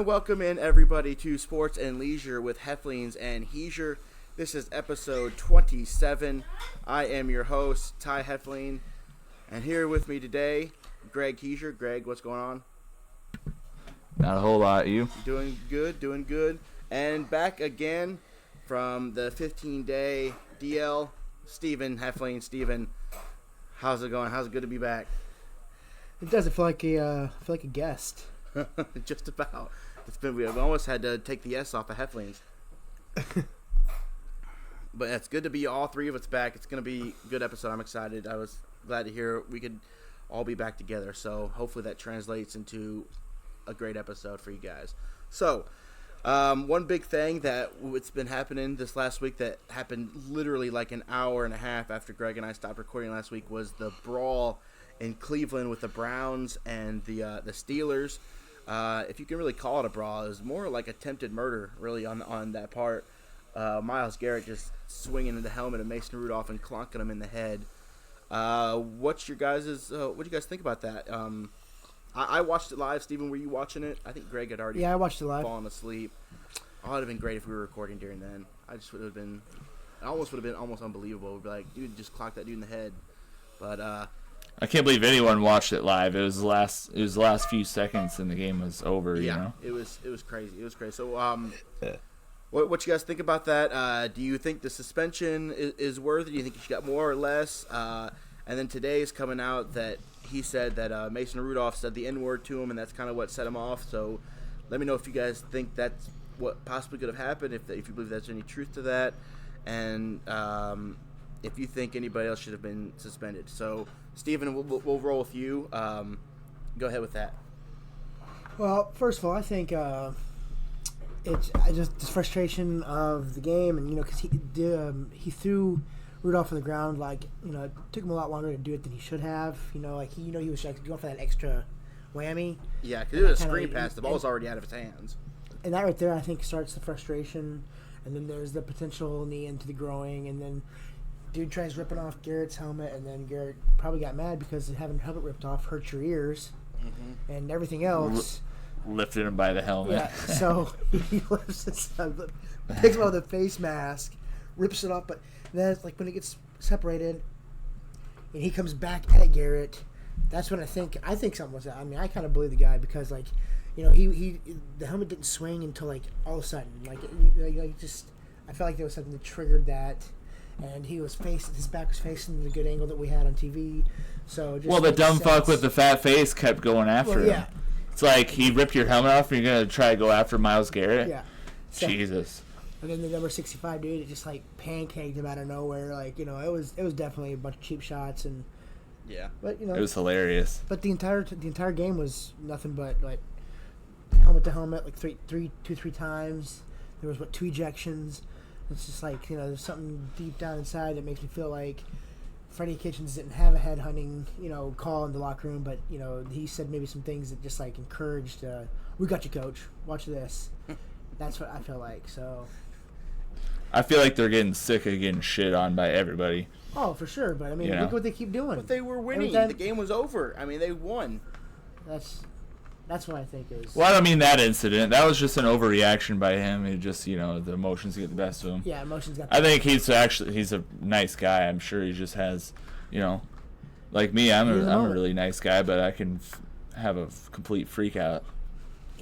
And welcome in everybody to Sports and Leisure with Heflings and Heisure. This is episode 27. I am your host, Ty Hefling, and here with me today, Greg Heisure. Greg, what's going on? Not a whole lot. You? Doing good. And back again from the 15-day DL, Steven Hefling. Steven, how's it going? How's it good to be back? It does. I feel like a guest. Just about. We almost had to take the S off the Heflings. But it's good to be all three of us back. It's going to be a good episode. I'm excited. I was glad to hear we could all be back together. So hopefully that translates into a great episode for you guys. So one big thing that's been happening this last week that happened literally like an hour and a half after Greg and I stopped recording last week was the brawl in Cleveland with the Browns and the Steelers. If you can really call it a brawl, it was more like attempted murder, really, on that part. Myles Garrett just swinging the helmet of Mason Rudolph and clonking him in the head. What you guys think about that? I watched it live. Steven, were you watching it? I think Greg had already I watched it live. Fallen asleep. Oh, it would have been great if we were recording during then. It almost would have been almost unbelievable. We'd be like, dude, just clock that dude in the head. But I can't believe anyone watched it live. It was the last few seconds and the game was over. Yeah, you know? it was crazy. It was crazy. So what you guys think about that? Do you think the suspension is worth it? Do you think he got more or less? And then today is coming out that he said that Mason Rudolph said the N-word to him, and that's kind of what set him off. So let me know if you guys think that's what possibly could have happened, if you believe there's any truth to that, and if you think anybody else should have been suspended. So, Steven, we'll roll with you. Go ahead with that. Well, first of all, I think it's just the frustration of the game, and because he threw Rudolph on the ground, it took him a lot longer to do it than he should have. He was going for that extra whammy. Yeah, because it was a screen pass. The ball was already out of his hands. And that right there, I think, starts the frustration. And then there's the potential knee into the groin, and then dude tries ripping off Garrett's helmet, and then Garrett probably got mad because having the helmet ripped off hurts your ears and everything else. Lifted him by the helmet. Yeah, so he lifts it up, picks him out of the face mask, rips it off, but then it's like when it gets separated and he comes back at Garrett, that's when I think something was that. I mean, I kind of believe the guy because he the helmet didn't swing until all of a sudden I felt like there was something that triggered that. And his back was facing the good angle that we had on TV. So the dumb fuck with the fat face kept going after him. It's like he ripped your helmet off and you're going to try to go after Myles Garrett? Yeah. So, Jesus. And then the number 65 dude, it just pancaked him out of nowhere. It was definitely a bunch of cheap shots. And yeah. But, it was hilarious. But the entire game was nothing but, helmet to helmet, three times. There was, 2 ejections. It's just there's something deep down inside that makes me feel like Freddie Kitchens didn't have a headhunting, call in the locker room, but, he said maybe some things that just, encouraged, we got you, coach. Watch this. That's what I feel like, so. I feel like they're getting sick of getting shit on by everybody. Oh, for sure, but, I mean, look what they keep doing. But they were winning. The game was over. I mean, they won. That's what I think is. Well, I don't mean that incident. That was just an overreaction by him. It just, the emotions get the best of him. Yeah, emotions got. I think he's a nice guy. I'm sure he just has, like me. I'm a really nice guy, but I can have a complete freak out.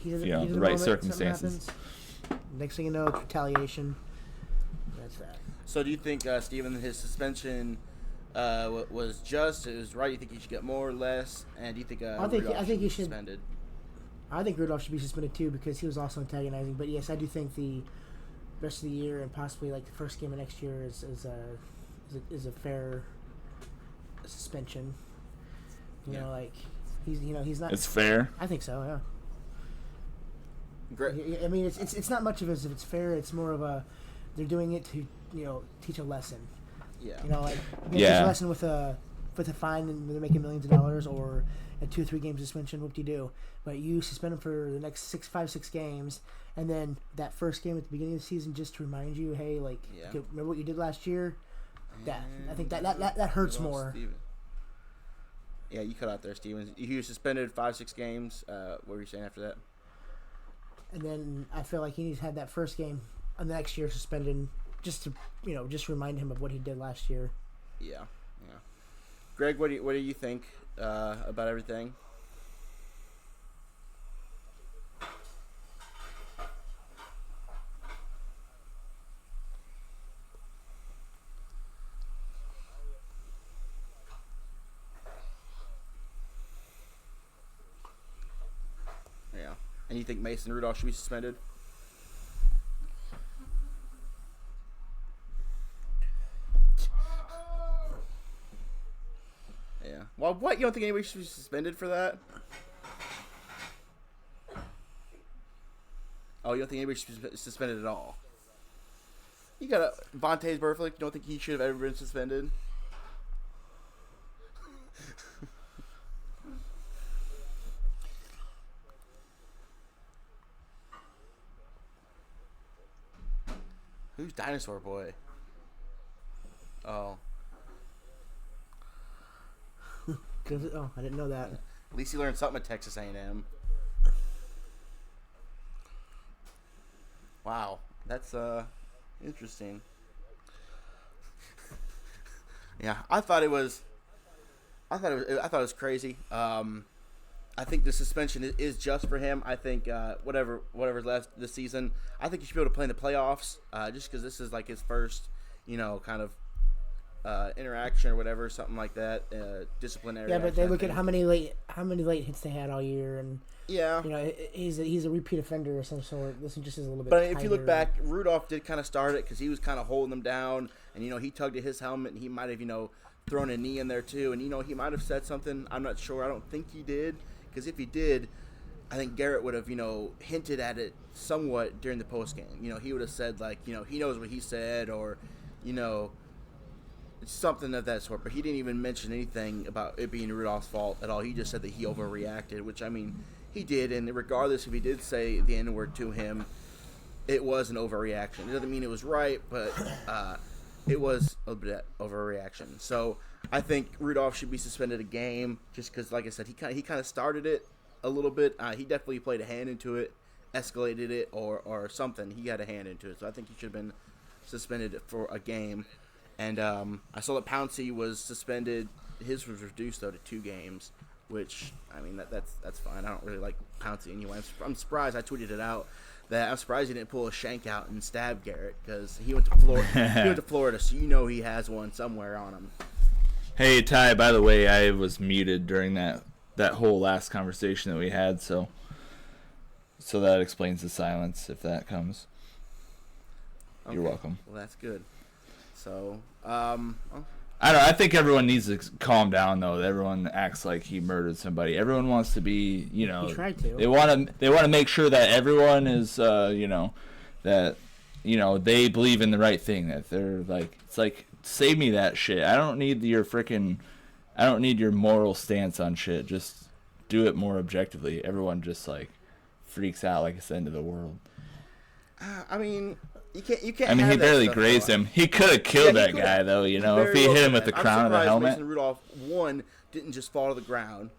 The right circumstances. Next thing you know, it's retaliation. That's that. So, do you think Steven, his suspension was just? It was right. You think he should get more or less? And do you think I think he should be suspended? I think Rudolph should be suspended too because he was also antagonizing. But yes, I do think the rest of the year and possibly the first game of next year is a fair suspension. He's not. It's fair. I think so. Yeah. Great. I mean, it's not much of as if it's fair. It's more of they're doing it to teach a lesson. Yeah. Teach a lesson with a fine and they're making millions of dollars or a 2 or 3 game suspension. What do you do? But you suspend them for the next 6 games, and then that first game at the beginning of the season just to remind you, hey, remember what you did last year? I think that hurts more. Steven. Yeah, you cut out there, Steven. He was suspended 5-6 games. What were you saying after that? And then I feel like he needs to have that first game of the next year suspended just to, just remind him of what he did last year. Yeah. Greg, what do you think about everything? Yeah. And you think Mason Rudolph should be suspended? Yeah. Well, what? You don't think anybody should be suspended for that? Oh, you don't think anybody should be suspended at all? You got Vontaze Burfict. You don't think he should have ever been suspended? Who's Dinosaur Boy? Oh. Oh, I didn't know that. At least he learned something at Texas A&M. Wow, that's interesting. Yeah, I thought it was crazy. I think the suspension is just for him. I think whatever's left this season, I think he should be able to play in the playoffs. Just because this is like his first, kind of interaction or whatever, something like that, disciplinary. Yeah, but they look at how many late hits they had all year, and yeah, he's a repeat offender of some sort. This just is a little bit. But if you look back, Rudolph did kind of start it because he was kind of holding them down, and he tugged at his helmet, and he might have thrown a knee in there too, and he might have said something. I'm not sure. I don't think he did, because if he did, I think Garrett would have hinted at it somewhat during the post game. He would have said like he knows what he said, or something of that sort, but he didn't even mention anything about it being Rudolph's fault at all. He just said that he overreacted, which, I mean, he did, and regardless if he did say the N-word to him, it was an overreaction. It doesn't mean it was right, but it was a bit overreaction. So I think Rudolph should be suspended a game, just because, like I said, he kind of started it a little bit. He definitely played a hand into it, escalated it, or something. He had a hand into it, so I think he should have been suspended for a game. And I saw that Pouncey was suspended. His was reduced, though, to 2 games, which, I mean, that's fine. I don't really like Pouncey anyway. I'm surprised. I tweeted it out that I'm surprised he didn't pull a shank out and stab Garrett, because he went to Florida, so he has one somewhere on him. Hey, Ty, by the way, I was muted during that whole last conversation that we had, so that explains the silence if that comes. Okay. You're welcome. Well, that's good. So, I don't know. I think everyone needs to calm down, though. Everyone acts like he murdered somebody. Everyone wants to be, He tried to. They want to make sure that everyone is, that, they believe in the right thing. That they're like, it's like, save me that shit. I don't need your moral stance on shit. Just do it more objectively. Everyone just like freaks out like it's the end of the world. I mean. You can't. I mean, he barely grazed him. He could have killed that guy, though. If he hit him with the crown of the helmet. Mason Rudolph didn't just fall to the ground,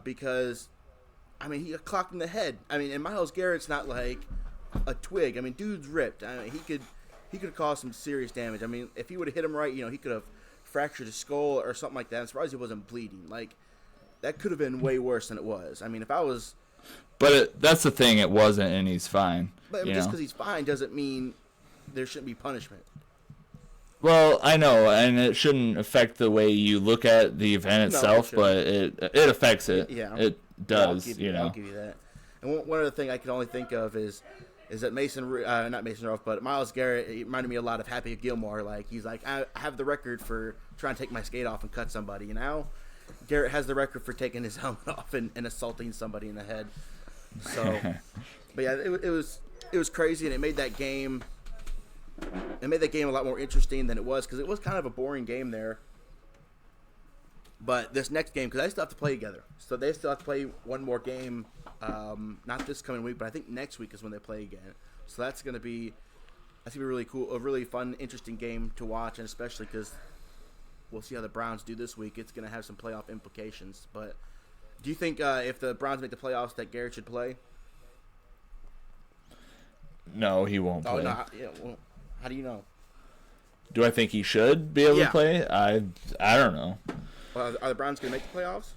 because, I mean, he got clocked in the head. I mean, and Myles Garrett's not like a twig. I mean, dude's ripped. I mean, he could have caused some serious damage. I mean, if he would have hit him right, he could have fractured his skull or something like that. I'm surprised he wasn't bleeding. Like, that could have been way worse than it was. I mean, if I was. But that's the thing. It wasn't, and he's fine. But just because he's fine doesn't mean there shouldn't be punishment. Well, I know, and it shouldn't affect the way you look at the event itself, but it affects it. Yeah, it does. I'll give you that. And one other thing I can only think of is that not Mason Rudolph, but Myles Garrett. It reminded me a lot of Happy Gilmore. Like, he's like, I have the record for trying to take my skate off and cut somebody. Now Garrett has the record for taking his helmet off and assaulting somebody in the head. So, but yeah, it was crazy, and it made that game a lot more interesting than it was, because it was kind of a boring game there. But this next game, because they still have to play together, so they still have to play one more game. Not this coming week, but I think next week is when they play again. So that's gonna be really cool, a really fun, interesting game to watch, and especially because we'll see how the Browns do this week. It's gonna have some playoff implications, but. Do you think if the Browns make the playoffs that Garrett should play? No, he won't play. Oh, no. Yeah, well, how do you know? Do I think he should be able to play? I don't know. Well, are the Browns going to make the playoffs?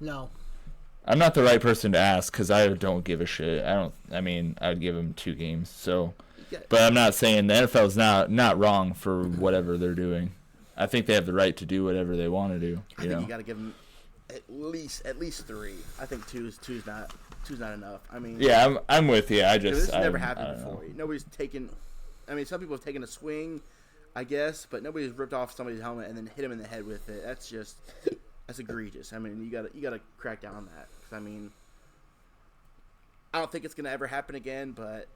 No. I'm not the right person to ask because I don't give a shit. I mean, I'd give him 2 games. So, but I'm not saying the NFL's not wrong for whatever they're doing. I think they have the right to do whatever they want to do. I think you got to give them at least 3. I think two's not enough. I mean, yeah, I'm with you. This has never happened before. Nobody's taken. I mean, some people have taken a swing, I guess, but nobody's ripped off somebody's helmet and then hit him in the head with it. That's egregious. I mean, you got to crack down on that. 'Cause, I mean, I don't think it's gonna ever happen again. But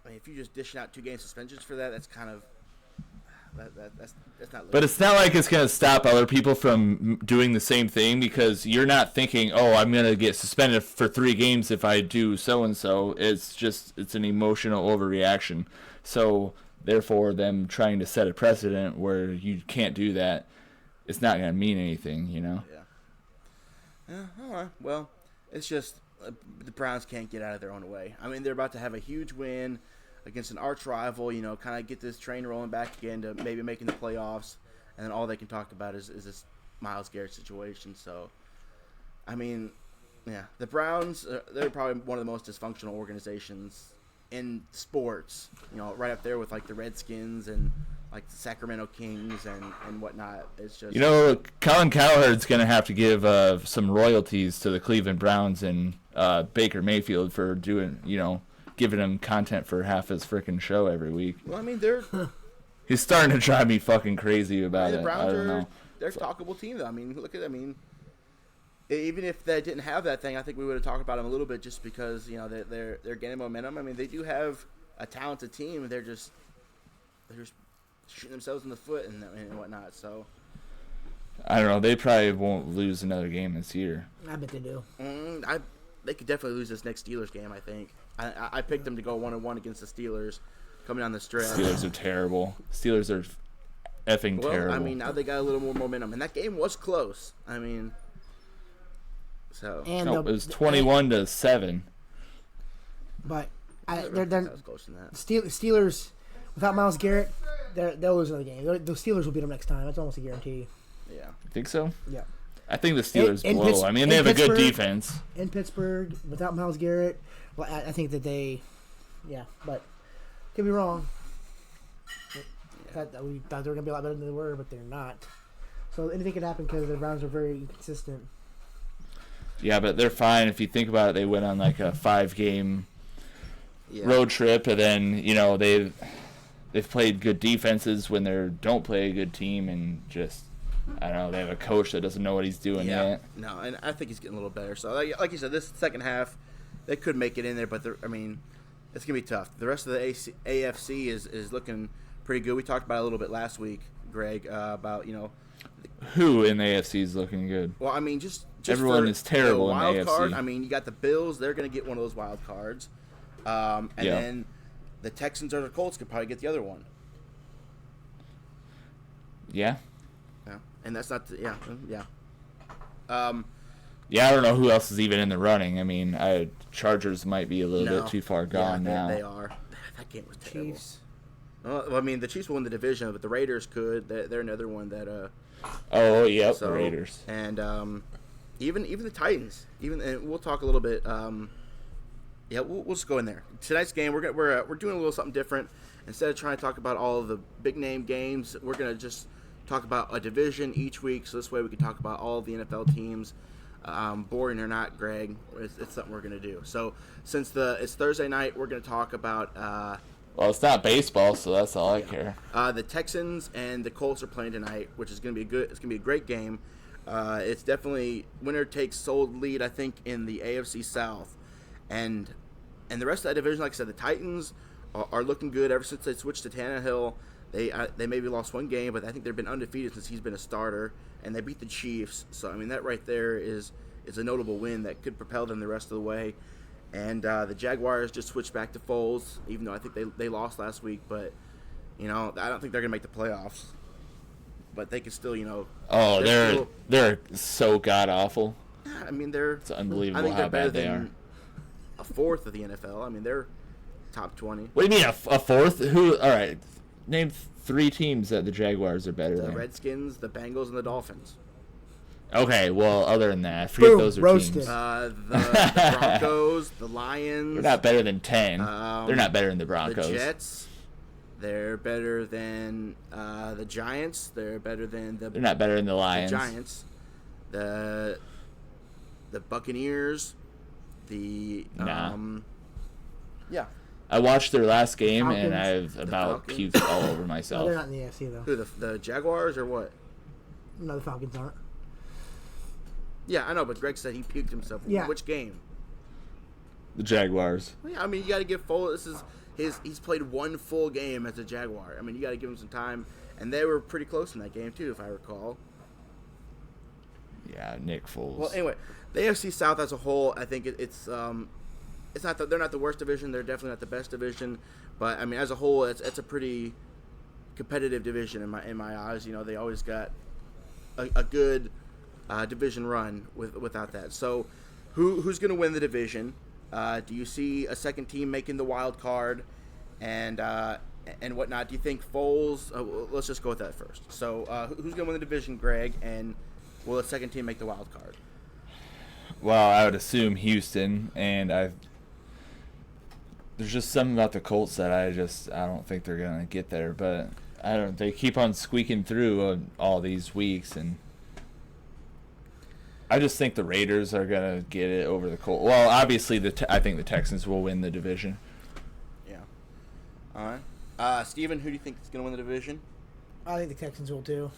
I mean, if you're just dishing out 2-game suspensions for that, that's kind of that's not. But it's not like it's gonna stop other people from doing the same thing because you're not thinking, oh, I'm gonna get suspended for 3 games if I do so and so. It's an emotional overreaction. So therefore, them trying to set a precedent where you can't do that, it's not going to mean anything, Yeah. All right. Well, it's just the Browns can't get out of their own way. I mean, they're about to have a huge win against an arch rival, kind of get this train rolling back again to maybe making the playoffs, and then all they can talk about is this Myles Garrett situation. So, I mean, yeah, the Browns, they're probably one of the most dysfunctional organizations in sports, right up there with like the Redskins and like the Sacramento Kings and whatnot. It's just Colin Cowherd's gonna have to give some royalties to the Cleveland Browns and Baker Mayfield for doing giving him content for half his freaking show every week. Well, I mean he's starting to drive me fucking crazy about the it. Browns they're a talkable team though. I mean even if they didn't have that thing, I think we would have talked about them a little bit just because they're gaining momentum. I mean, they do have a talented team. They're just shooting themselves in the foot and whatnot. So I don't know. They probably won't lose another game this year. I bet they do. They could definitely lose this next Steelers game. I think I picked them to go 1-1 against the Steelers coming down the stretch. Steelers are terrible. Steelers are effing terrible. I mean, now they got a little more momentum, and that game was close. I mean. So it was 21-7. But they're close to that. Steelers without Myles Garrett, they'll lose another game. The Steelers will beat them next time. That's almost a guarantee. Yeah. You think so? Yeah. I think the Steelers blow. I mean, they have a good defense. In Pittsburgh, without Myles Garrett, well, I think that but could be wrong. We thought they were going to be a lot better than they were, but they're not. So anything could happen because the Browns are very inconsistent. Yeah, but they're fine. If you think about it, they went on like a 5-game road trip, and then they've played good defenses when they don't play a good team, and just I don't know. They have a coach that doesn't know what he's doing yet. No, and I think he's getting a little better. So like you said, this second half they could make it in there, but I mean, it's gonna be tough. The rest of the AFC is looking pretty good. We talked about it a little bit last week, Greg, about who in the AFC is looking good. Well, I mean, just everyone is terrible in the AFC. Card, I mean, you got the Bills; they're going to get one of those wild cards, and then the Texans or the Colts could probably get the other one. Yeah. Yeah, and that's not yeah. Yeah, I don't know who else is even in the running. I mean, Chargers might be a little bit too far gone now. They are. That game was terrible. Chiefs. Well, I mean, the Chiefs will win the division, but the Raiders could. They're another one that. Oh, yep, the Raiders. And even the Titans. And we'll talk a little bit. We'll just go in there. Tonight's game, we're doing a little something different. Instead of trying to talk about all of the big name games, we're gonna just talk about a division each week. So this way we can talk about all of the NFL teams. Boring or not, Greg, it's something we're gonna do. So since it's Thursday night, we're gonna talk about. Well, it's not baseball, so that's all I care. The Texans and the Colts are playing tonight, which is going to be good. It's going to be a great game. It's definitely winner takes sole lead, I think, in the AFC South, and the rest of that division. Like I said, the Titans are looking good ever since they switched to Tannehill. They maybe lost one game, but I think they've been undefeated since he's been a starter, and they beat the Chiefs. So I mean, that right there is a notable win that could propel them the rest of the way. And the Jaguars just switched back to Foles, even though I think they lost last week. But, I don't think they're going to make the playoffs. But they can still, Oh, they're so god-awful. I mean, it's unbelievable I think how they're better bad they than are. a fourth of the NFL. I mean, they're top 20. What do you mean a fourth? Who? All right, name 3 teams that the Jaguars are better than. The Redskins, the Bengals, and the Dolphins. Okay, well, other than that, I forget Boom, those are roasted. teams. The Broncos, the Lions. They're not better than 10. They're not better than the Broncos. The Jets. They're better than the Giants. They're better than the. They're not better than the Lions. The Giants. The Buccaneers. Yeah. I watched their last game Falcons. and I've about puked all over No, myself. they're not in the AFC though. Who, the Jaguars or what? No, the Falcons aren't. Yeah, I know, but Greg said he puked himself. Yeah. Which game? The Jaguars. Well, yeah, I mean, you got to give full. This is he's played one full game as a Jaguar. I mean, you got to give him some time, and they were pretty close in that game too, if I recall. Yeah, Nick Foles. Well, anyway, the AFC South as a whole, I think it's not they're not the worst division. They're definitely not the best division, but I mean, as a whole, it's a pretty competitive division in my eyes. You know, they always got a good division run without that. So, who's going to win the division? Do you see a second team making the wild card, and whatnot? Do you think Foles? Let's just go with that first. So, who's going to win the division, Greg? And will a second team make the wild card? Well, I would assume Houston, and there's just something about the Colts that I don't think they're gonna get there. But they keep on squeaking through all these weeks, and I just think the Raiders are gonna get it over the Colts. Well, obviously I think the Texans will win the division. Yeah. All right. Steven, who do you think is gonna win the division? I think the Texans will too.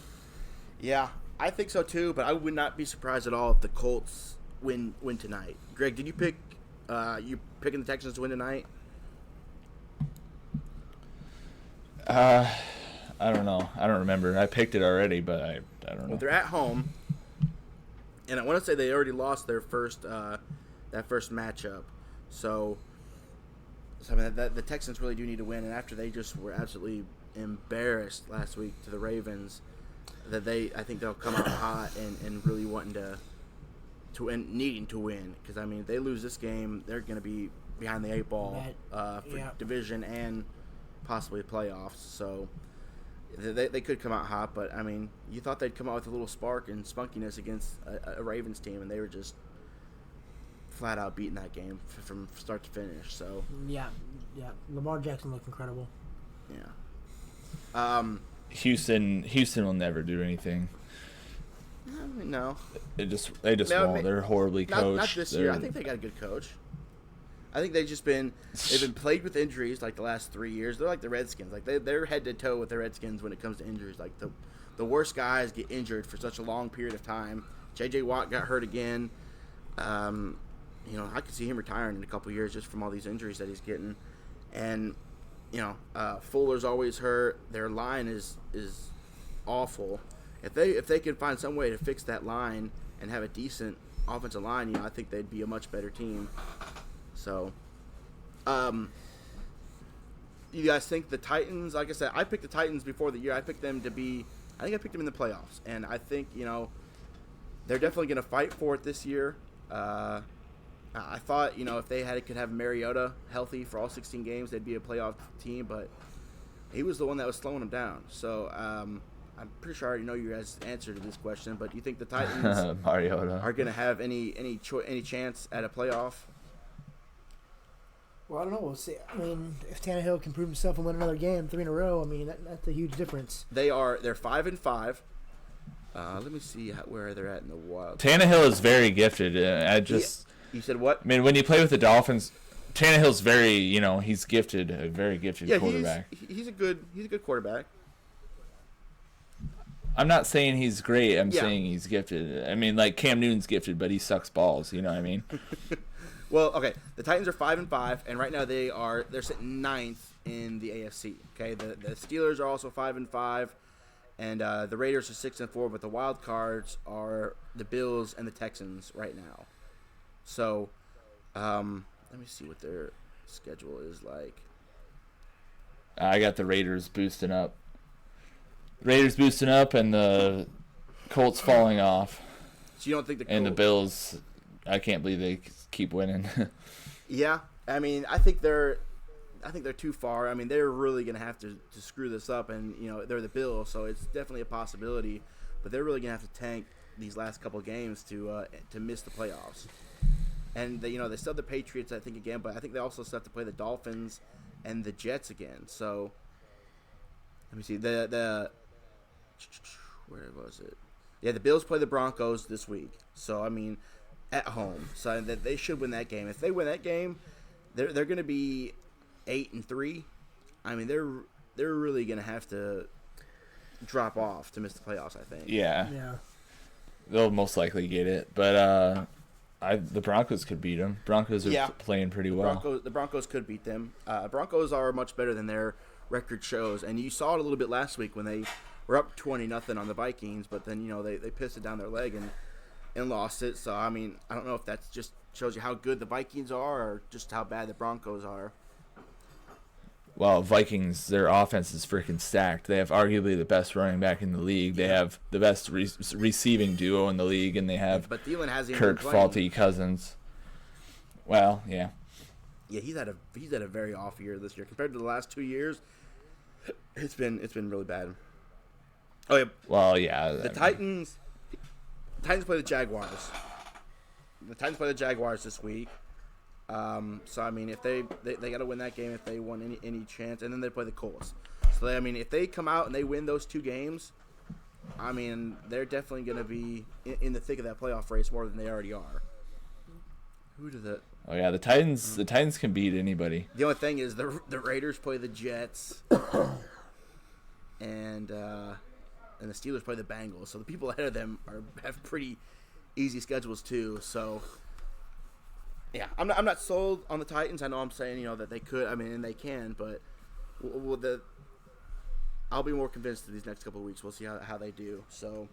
Yeah, I think so too. But I would not be surprised at all if the Colts win tonight. Greg, did you pick? You picking the Texans to win tonight? I don't know. I don't remember. I picked it already, but I don't know. Well, they're at home, and I want to say they already lost their first matchup. So I mean, the Texans really do need to win. And after they just were absolutely embarrassed last week to the Ravens, I think they'll come out hot and really wanting to win, needing to win. Because I mean, if they lose this game, they're going to be behind the 8 ball for division and possibly playoffs. So they could come out hot, but I mean, you thought they'd come out with a little spark and spunkiness against a Ravens team, and they were just flat out beating that game from start to finish. So yeah, Lamar Jackson looked incredible. Yeah. Houston will never do anything. No. They just won't. They're horribly coached. Not this year. I think they got a good coach. I think they've been plagued with injuries like the last 3 years. They're like the Redskins. Like they're head to toe with the Redskins when it comes to injuries. Like the worst guys get injured for such a long period of time. J.J. Watt got hurt again. I could see him retiring in a couple years just from all these injuries that he's getting. And Fuller's always hurt. Their line is awful. If they can find some way to fix that line and have a decent offensive line, I think they'd be a much better team. So, you guys think the Titans? Like I said, I picked the Titans before the year. I picked them to be. I think I picked them in the playoffs, and I think they're definitely going to fight for it this year. I thought if they could have Mariota healthy for all 16 games, they'd be a playoff team, but he was the one that was slowing them down. So I'm pretty sure I already know your guys' answer to this question, but do you think the Titans Mariota are going to have any chance at a playoff? Well, I don't know. We'll see. I mean, if Tannehill can prove himself and win another game 3 in a row, I mean that's a huge difference. They're 5-5. Let me see where they're at in the wild. Tannehill is very gifted. You said what? I mean, when you play with the Dolphins, Tannehill's very, he's gifted, a very gifted quarterback. He's a good quarterback. I'm not saying he's great. I'm saying he's gifted. I mean, like Cam Newton's gifted, but he sucks balls. You know what I mean? Well, okay. The Titans are 5-5, and right now they're sitting 9th in the AFC. Okay, the Steelers are also 5-5, and the Raiders are 6-4. But the wild cards are the Bills and the Texans right now. So, let me see what their schedule is like. I got the Raiders boosting up. And the Colts falling off. So you don't think the Bills? I can't believe they keep winning. Yeah, I mean, I think they're I think they're too far. I mean, they're really going to have to screw this up, and they're the Bills, so it's definitely a possibility. But they're really going to have to tank these last couple of games to miss the playoffs. And they still have the Patriots, I think, again, but I think they also still have to play the Dolphins and the Jets again. So let me see the where was it? Yeah, the Bills play the Broncos this week. So I mean, at home, so that they should win that game. If they win that game, they're going to be 8-3. I mean, they're really going to have to drop off to miss the playoffs, I think. Yeah. They'll most likely get it, but the Broncos could beat them. Broncos are playing pretty well. The Broncos could beat them. Broncos are much better than their record shows, and you saw it a little bit last week when they were up 20-0 on the Vikings, but then they pissed it down their leg and lost it. So I mean, I don't know if that just shows you how good the Vikings are or just how bad the Broncos are. Well, Vikings, their offense is freaking stacked. They have arguably the best running back in the league. They have the best receiving duo in the league, and they have Kirk, Faulty, Cousins. Well, yeah. Yeah, he's had a very off year this year compared to the last 2 years. It's been really bad. Oh yeah. Well, yeah. The Titans play the Jaguars. The Titans play the Jaguars this week. So I mean, if they got to win that game if they want any chance, and then they play the Colts. So if they come out and they win those 2 games, I mean, they're definitely going to be in the thick of that playoff race more than they already are. Oh yeah, the Titans can beat anybody. The only thing is the Raiders play the Jets, and the Steelers play the Bengals. So the people ahead of them have pretty easy schedules too. So. Yeah, I'm not sold on the Titans. I know I'm saying that they could. I mean, and they can, but I'll be more convinced in these next couple of weeks. We'll see how they do. So,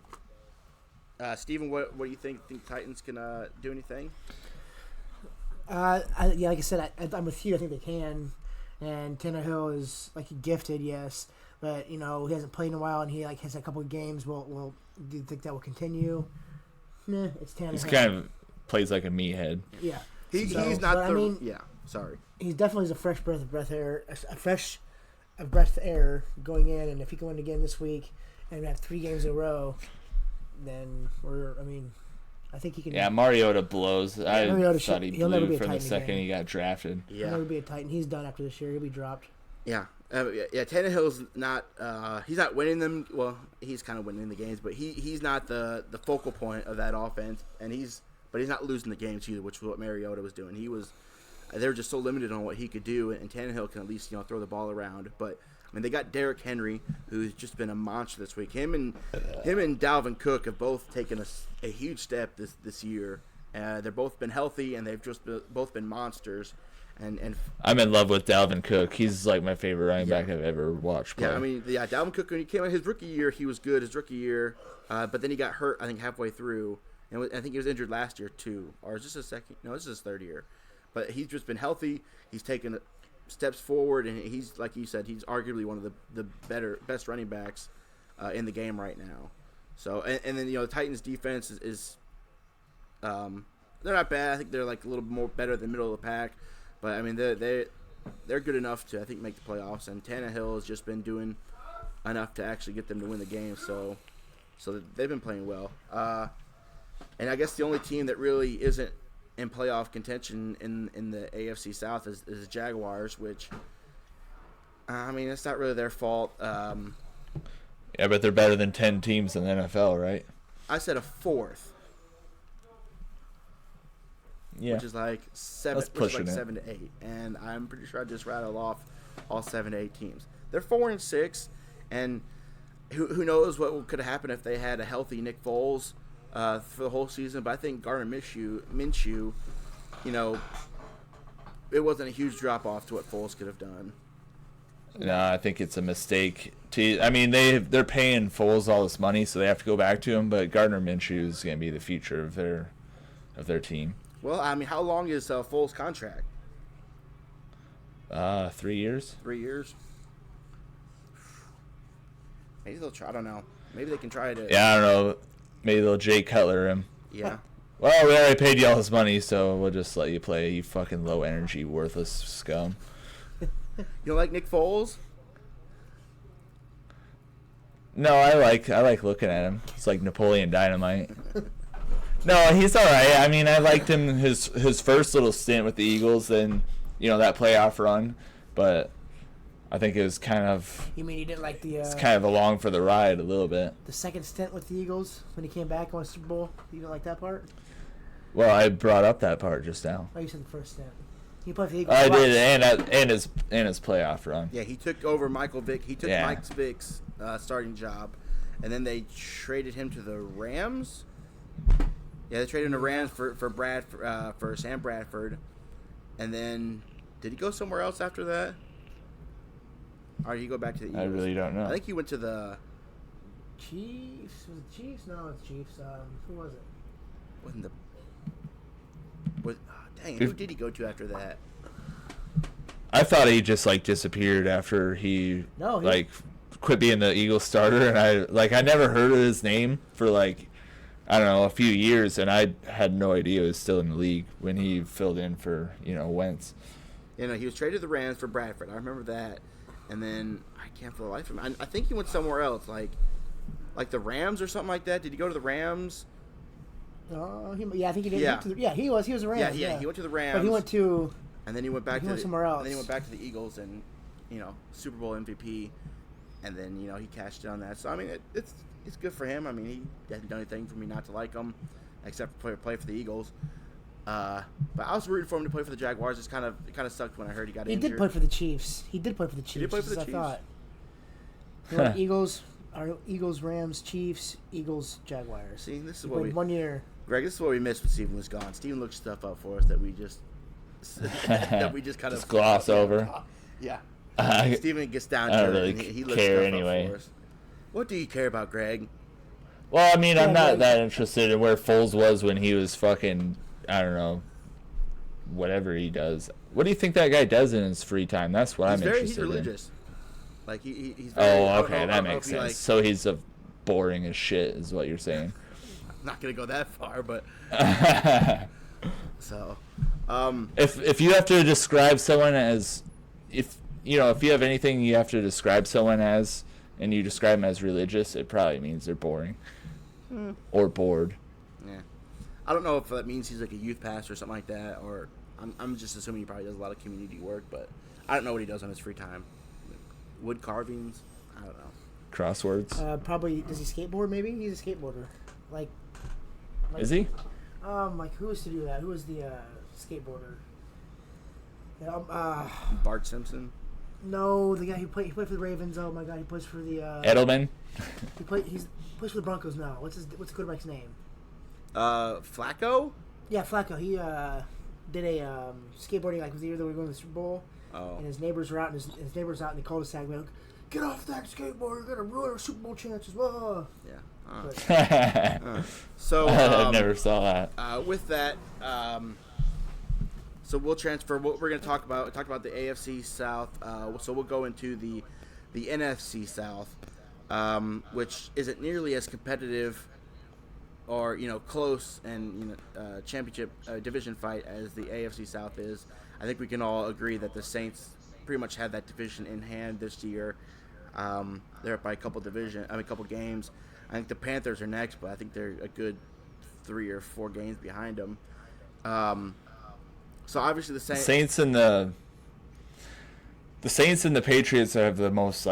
Steven, what do you think? Think Titans can do anything? Like I said, I'm with you. I think they can. And Tannehill is gifted, yes, but he hasn't played in a while, and he has a couple of games. Do you think that will continue? Nah, it's Tannehill. He's kind of plays like a meathead. Yeah. He's not sorry. He definitely is a fresh breath of air, a breath of air going in, and if he can win again this week and have 3 games in a row, then I think he can. Yeah, Mariota blows. I thought he blew from the second again. He got drafted. Yeah. He'll never be a Titan. He's done after this year. He'll be dropped. Yeah. Tannehill's not. He's not winning them. Well, he's kind of winning the games, but he's not the focal point of that offense, and But he's not losing the games either, which is what Mariota was doing. They were just so limited on what he could do, and Tannehill can at least throw the ball around. But they got Derrick Henry, who's just been a monster this week. Him and Dalvin Cook have both taken a huge step this year. They've both been healthy, and they've just both been monsters. And I'm in love with Dalvin Cook. He's like my favorite running back I've ever watched play. Yeah, Dalvin Cook, when he came out his rookie year, he was good his rookie year, but then he got hurt, I think, halfway through. And I think he was injured last year, too. Or is this his second? No, this is his 3rd year. But he's just been healthy. He's taken steps forward, and he's, like you said, he's arguably one of the best running backs in the game right now. So, and then, the Titans' defense is they're not bad. I think they're, a little more better than middle of the pack. But, I mean, they're good enough to, I think, make the playoffs. And Tannehill has just been doing enough to actually get them to win the game. So they've been playing well. And I guess the only team that really isn't in playoff contention in the AFC South is the Jaguars, which, it's not really their fault. Yeah, but they're better than 10 teams in the NFL, right? I said a 4th. Yeah. Which is 7 to 8. And I'm pretty sure I just rattled off all 7 to 8 teams. They're 4-6, and who knows what could have happened if they had a healthy Nick Foles for the whole season. But I think Gardner Minshew, it wasn't a huge drop-off to what Foles could have done. No, I think it's a mistake. They're paying Foles all this money, so they have to go back to him. But Gardner Minshew is going to be the future of their team. Well, how long is Foles' contract? 3 years. 3 years. Maybe they'll try. I don't know. Maybe they can try to. Yeah, I don't know. Maybe they'll Jay Cutler him. Yeah. Well, we already paid you all this money, so we'll just let you play, you fucking low-energy, worthless scum. You don't like Nick Foles? No, I like looking at him. It's like Napoleon Dynamite. No, he's all right. I mean, I liked him his first little stint with the Eagles, then that playoff run, but I think it was kind of. You mean you didn't like the? It's kind of along for the ride a little bit. The second stint with the Eagles when he came back and won the Super Bowl. You didn't like that part? Well, I brought up that part just now. Oh, you said the first stint. He played for the Eagles. I did, and his playoff run. Yeah, he took over Michael Vick. He took Mike Vick's starting job, and then they traded him to the Rams. Yeah, they traded him to Rams for Sam Bradford, and then did he go somewhere else after that? Or did he go back to the Eagles? I really don't know. I think he went to the Chiefs. Was it Chiefs? No, it's Chiefs. Who was it? Wasn't the? Who did he go to after that? I thought he just disappeared after he quit being the Eagles starter, and I never heard of his name for I don't know, a few years, and I had no idea he was still in the league when he filled in for Wentz. He was traded to the Rams for Bradford. I remember that, and then I can't for the life of me. I think he went somewhere else, like the Rams or something like that. Did he go to the Rams? I think he did. Yeah, he was a Rams. Yeah, he went to the Rams. But he went to. And then he went back somewhere else. And then he went back to the Eagles and, Super Bowl MVP, and then he cashed in on that. So I mean, it's good for him. I mean, he hasn't done anything for me not to like him, except for play for the Eagles. But I was rooting for him to play for the Jaguars. It kind of sucked when I heard he got injured. He did play for the Chiefs. He did play for the Chiefs. I thought. Eagles, Rams, Chiefs, Eagles, Jaguars. See, this is he what played 1 year. Greg, this is what we missed when Steven was gone. Steven looked stuff up for us that we just kind of gloss over. Yeah. Steven gets down to it. Really he looks care stuff anyway. up for us. What do you care about, Greg? Well, I mean, I'm not that interested in where Foles was when he was fucking, I don't know, whatever he does. What do you think that guy does in his free time? That's what I'm interested in. He's religious. He's very, okay, that makes sense. So he's boring as shit, is what you're saying. I'm not gonna go that far, but so. If you have to describe someone as, if you have anything you have to describe someone as, and you describe them as religious, it probably means they're boring or bored. Yeah, I don't know if that means he's like a youth pastor or something like that, or I'm just assuming he probably does a lot of community work, but I don't know what he does on his free time. Wood carvings, I don't know. Crosswords. Probably does he skateboard? Maybe he's a skateboarder. Is he? Who was to do that? Who was the skateboarder? Bart Simpson. No, the guy who played for the Ravens. Oh my God, he plays for the Edelman. He plays for the Broncos now. What's the quarterback's name? Flacco. Yeah, Flacco. He did a skateboarding was the year that we were going to the Super Bowl. Oh. And his neighbors were out, and his neighbors out in the cul-de-sac. Like, get off that skateboard! You're gonna ruin our Super Bowl chances. Whoa. Yeah. So I never saw that. With that, so we'll transfer. What we're going to talk about. We talked about the AFC South. So we'll go into the NFC South, which isn't nearly as competitive or close and championship division fight as the AFC South is. I think we can all agree that the Saints pretty much have that division in hand this year. They're up by a couple games. I think the Panthers are next, but I think they're a good 3 or 4 games behind them. So obviously the Saints and the Patriots have the most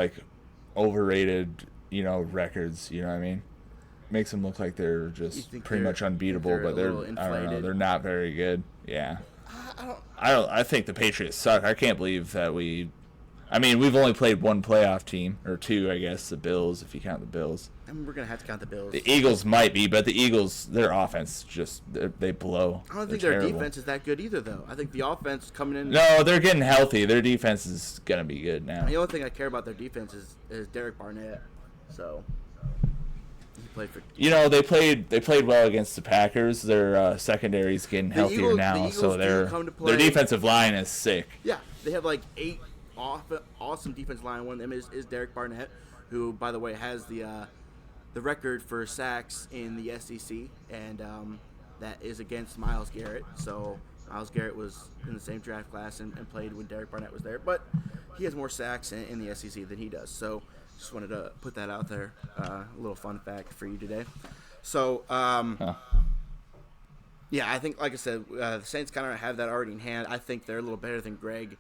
overrated records. You know what I mean? Makes them look like they're just pretty much unbeatable, but I don't know. They're not very good. Yeah. I think the Patriots suck. I can't believe that we've only played one playoff team, or 2, I guess, the Bills, if you count the Bills. I mean, we're going to have to count the Bills. The Eagles might be, but the Eagles, their offense they blow. I don't think their defense is that good either, though. I think the offense coming in... No, they're getting healthy. Their defense is going to be good now. The only thing I care about their defense is Derek Barnett. So... they played well against the Packers. Their secondary's getting healthier now, so their defensive line is sick. Yeah, they have 8 awesome defensive line. One of them is Derek Barnett, who, by the way, has the record for sacks in the SEC, and that is against Myles Garrett. So Myles Garrett was in the same draft class and played when Derek Barnett was there. But he has more sacks in the SEC than he does. So just wanted to put that out there. A little fun fact for you today. So, yeah, I think, like I said, the Saints kind of have that already in hand. I think they're a little better than Greg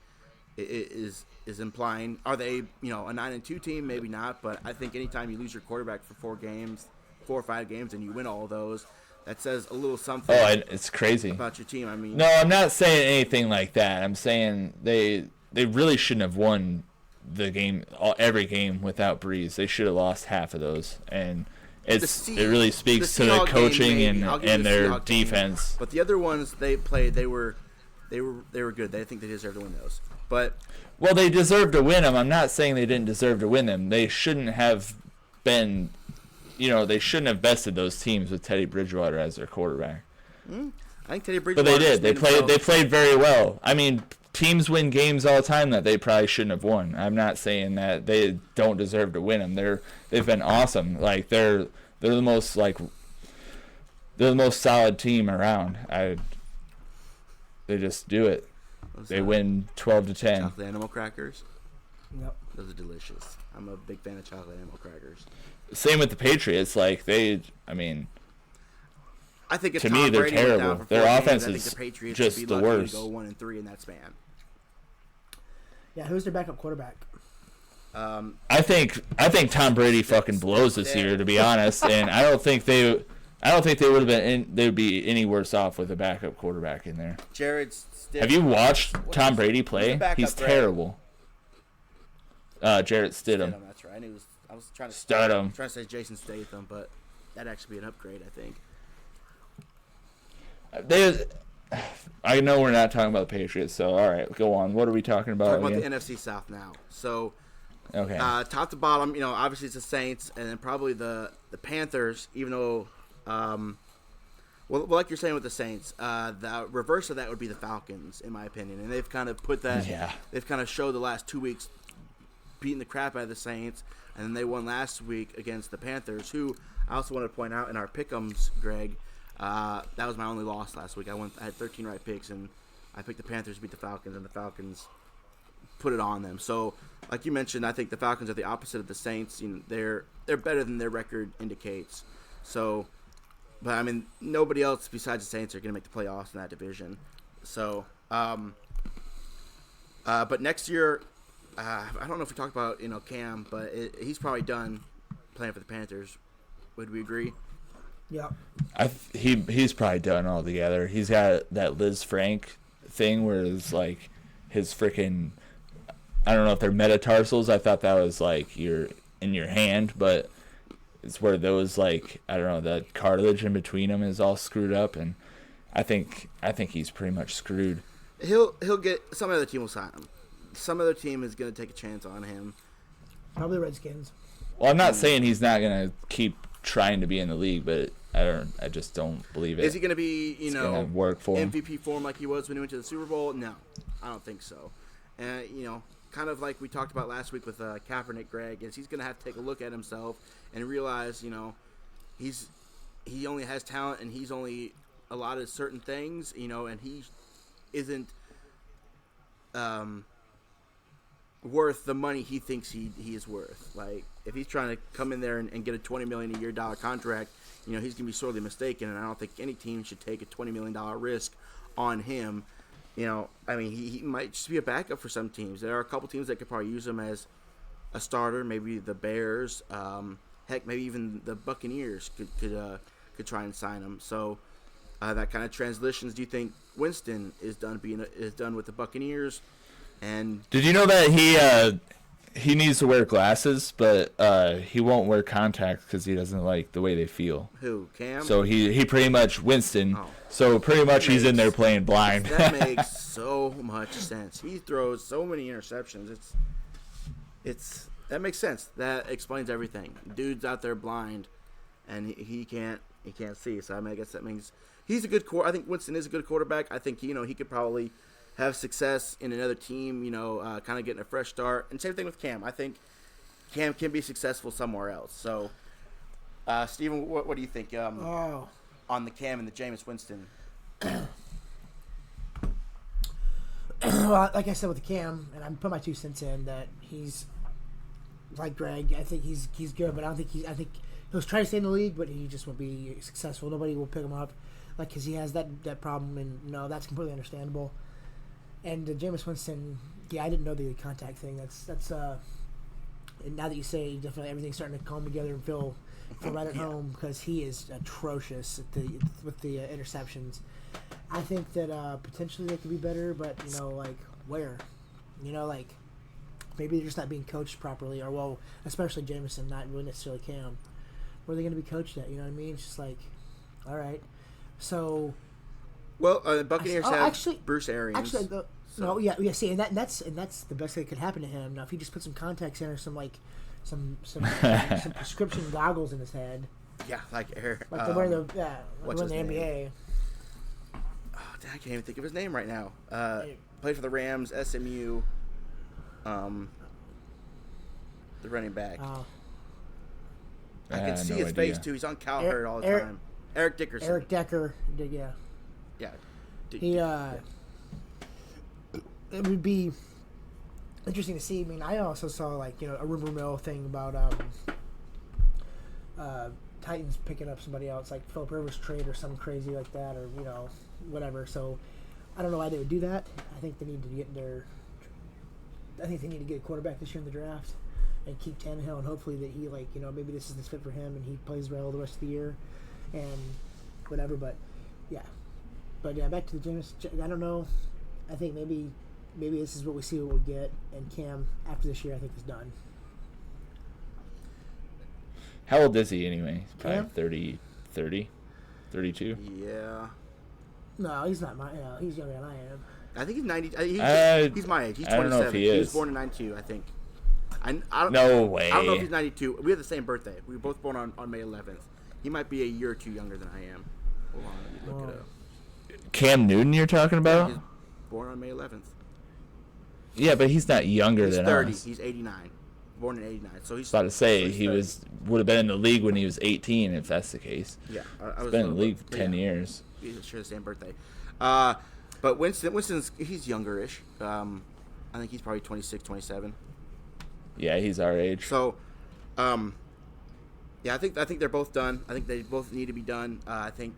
is implying. Are they, a 9-2 team? Maybe not, but I think anytime you lose your quarterback for 4 or 5 games, and you win all of those, that says a little something. Oh, it's crazy about your team. I mean, no, I'm not saying anything like that. I'm saying they really shouldn't have won the game, every game without Breeze. They should have lost half of those, and it really speaks to the coaching and their defense. But the other ones they played, they were good. I think they deserve to win those. But well, they deserve to win them. I'm not saying they didn't deserve to win them. They shouldn't have been. They shouldn't have bested those teams with Teddy Bridgewater as their quarterback. I think Teddy Bridgewater. But they did. They played very well. I mean, teams win games all the time that they probably shouldn't have won. I'm not saying that they don't deserve to win them. They've been awesome. Like they're the most solid team around. They just do it. They win 12-10. Chocolate animal crackers. Yep. Those are delicious. I'm a big fan of chocolate animal crackers. Same with the Patriots. I think if to Tom me they're Brady terrible. Their offense I think is the Patriots just would be the lucky worst. To go 1-3 in that span. Yeah, who's their backup quarterback? I think Tom Brady fucking blows this year, to be honest, and I don't think they would have been. They would be any worse off with a backup quarterback in there. Have you watched Tom Brady play? He's terrible. Jarrett Stidham. That's right. I was trying to Stidham. Trying to say Jason Statham, but that'd actually be an upgrade, I think. I know we're not talking about the Patriots, so all right, go on. What are we talking about? Talking about the NFC South now. So, okay. Top to bottom, obviously it's the Saints, and then probably the Panthers. Even though, well, like you're saying with the Saints, the reverse of that would be the Falcons, in my opinion, and they've kind of put that. Yeah. They've kind of showed the last 2 weeks beating the crap out of the Saints, and then they won last week against the Panthers, who I also want to point out in our pick'ems, Greg. That was my only loss last week. I had 13 right picks, and I picked the Panthers to beat the Falcons, and the Falcons put it on them. So, like you mentioned, I think the Falcons are the opposite of the Saints. They're better than their record indicates. So, but I mean, nobody else besides the Saints are going to make the playoffs in that division. So, but next year, I don't know if we talked about Cam, but he's probably done playing for the Panthers. Would we agree? Yeah. He's probably done altogether. He's got that Liz Frank thing where it's like his freaking, I don't know if they're metatarsals. I thought that was like in your hand, but it's where those I don't know, the cartilage in between them is all screwed up, and I think he's pretty much screwed. He'll get some other team will sign him. Some other team is going to take a chance on him. Probably the Redskins. Well, I'm not saying he's not going to keep trying to be in the league, but I just don't believe it. Is he going to be, work for him? MVP form like he was when he went to the Super Bowl? No, I don't think so. And, kind of like we talked about last week with Kaepernick, Greg, is he's going to have to take a look at himself and realize, he only has talent and he's only allotted certain things, and he isn't worth the money he thinks he is worth. Like, if he's trying to come in there and get a $20 million a year contract, he's going to be sorely mistaken, and I don't think any team should take a $20 million risk on him. I mean, he might just be a backup for some teams. There are a couple teams that could probably use him as a starter, maybe the Bears, heck, maybe even the Buccaneers could try and sign him. So that kind of transitions. Do you think Winston is done with the Buccaneers? And did you know that he needs to wear glasses, but he won't wear contacts because he doesn't like the way they feel. Who, Cam? So he pretty much Winston. Oh. So pretty much he's in there playing blind. That makes so much sense. He throws so many interceptions. That makes sense. That explains everything. Dude's out there blind, and he can't see. So I guess that means he's a good I think Winston is a good quarterback. I think he could probably have success in another team, kind of getting a fresh start. And same thing with Cam. I think Cam can be successful somewhere else. So, Steven, what do you think on the Cam and the Jameis Winston? like I said with Cam, and I'm putting my 2 cents in that he's like Greg. I think he's good, but I think he'll try to stay in the league, but he just won't be successful. Nobody will pick him up, like because he has that problem, and that's completely understandable. And Jameis Winston, yeah, I didn't know the contact thing. That's and now that you say, definitely everything's starting to come together and feel right at home because he is atrocious with the interceptions. I think that potentially they could be better, but like where, like maybe they're just not being coached properly, or especially Jameson, not really necessarily Cam. Where are they going to be coached at? You know what I mean? It's just like, all right, so. Well, Buccaneers have Bruce Arians. Actually, no, yeah. See, and that's the best thing that could happen to him. Now, if he just put some contacts in or some some prescription goggles in his head. Yeah, like Eric. Like they're wearing the NBA. Oh, I can't even think of his name right now. Played for the Rams, SMU. The running back. I can see his face too. He's on Cowherd all the time. Eric Dickerson. Eric Decker. Yeah. Yeah. It would be interesting to see. I mean, I also saw a rumor mill thing about Titans picking up somebody else, like Philip Rivers trade or something crazy like that, or whatever. So I don't know why they would do that. I think they need to get a quarterback this year in the draft and keep Tannehill, and hopefully that he maybe this is the fit for him and he plays well the rest of the year and whatever. But yeah, back to the James. I don't know. I think maybe this is what we see what we get, and Cam after this year I think is done. How old is he anyway? He's probably 30, 32? Yeah. No, he's not he's younger than I am. I think he's 90. He's my age. He's 27. I don't know if he was born in 92, I think. I don't, no way. I don't know if he's 92. We have the same birthday. We were both born on May 11th. He might be a year or two younger than I am. Hold on, let me look it up. Cam Newton you're talking about? He's born on May 11th. Yeah, but he's not younger than 30. us. He's 89. Born in 89. So he's about to say so he would have been in the league when he was 18 if that's the case. Yeah, He's been in the league for 10 years. He's sure the same birthday. But Winston's he's younger-ish. I think he's probably 26, 27. Yeah, he's our age. So, yeah, I think they're both done. I think they both need to be done. I think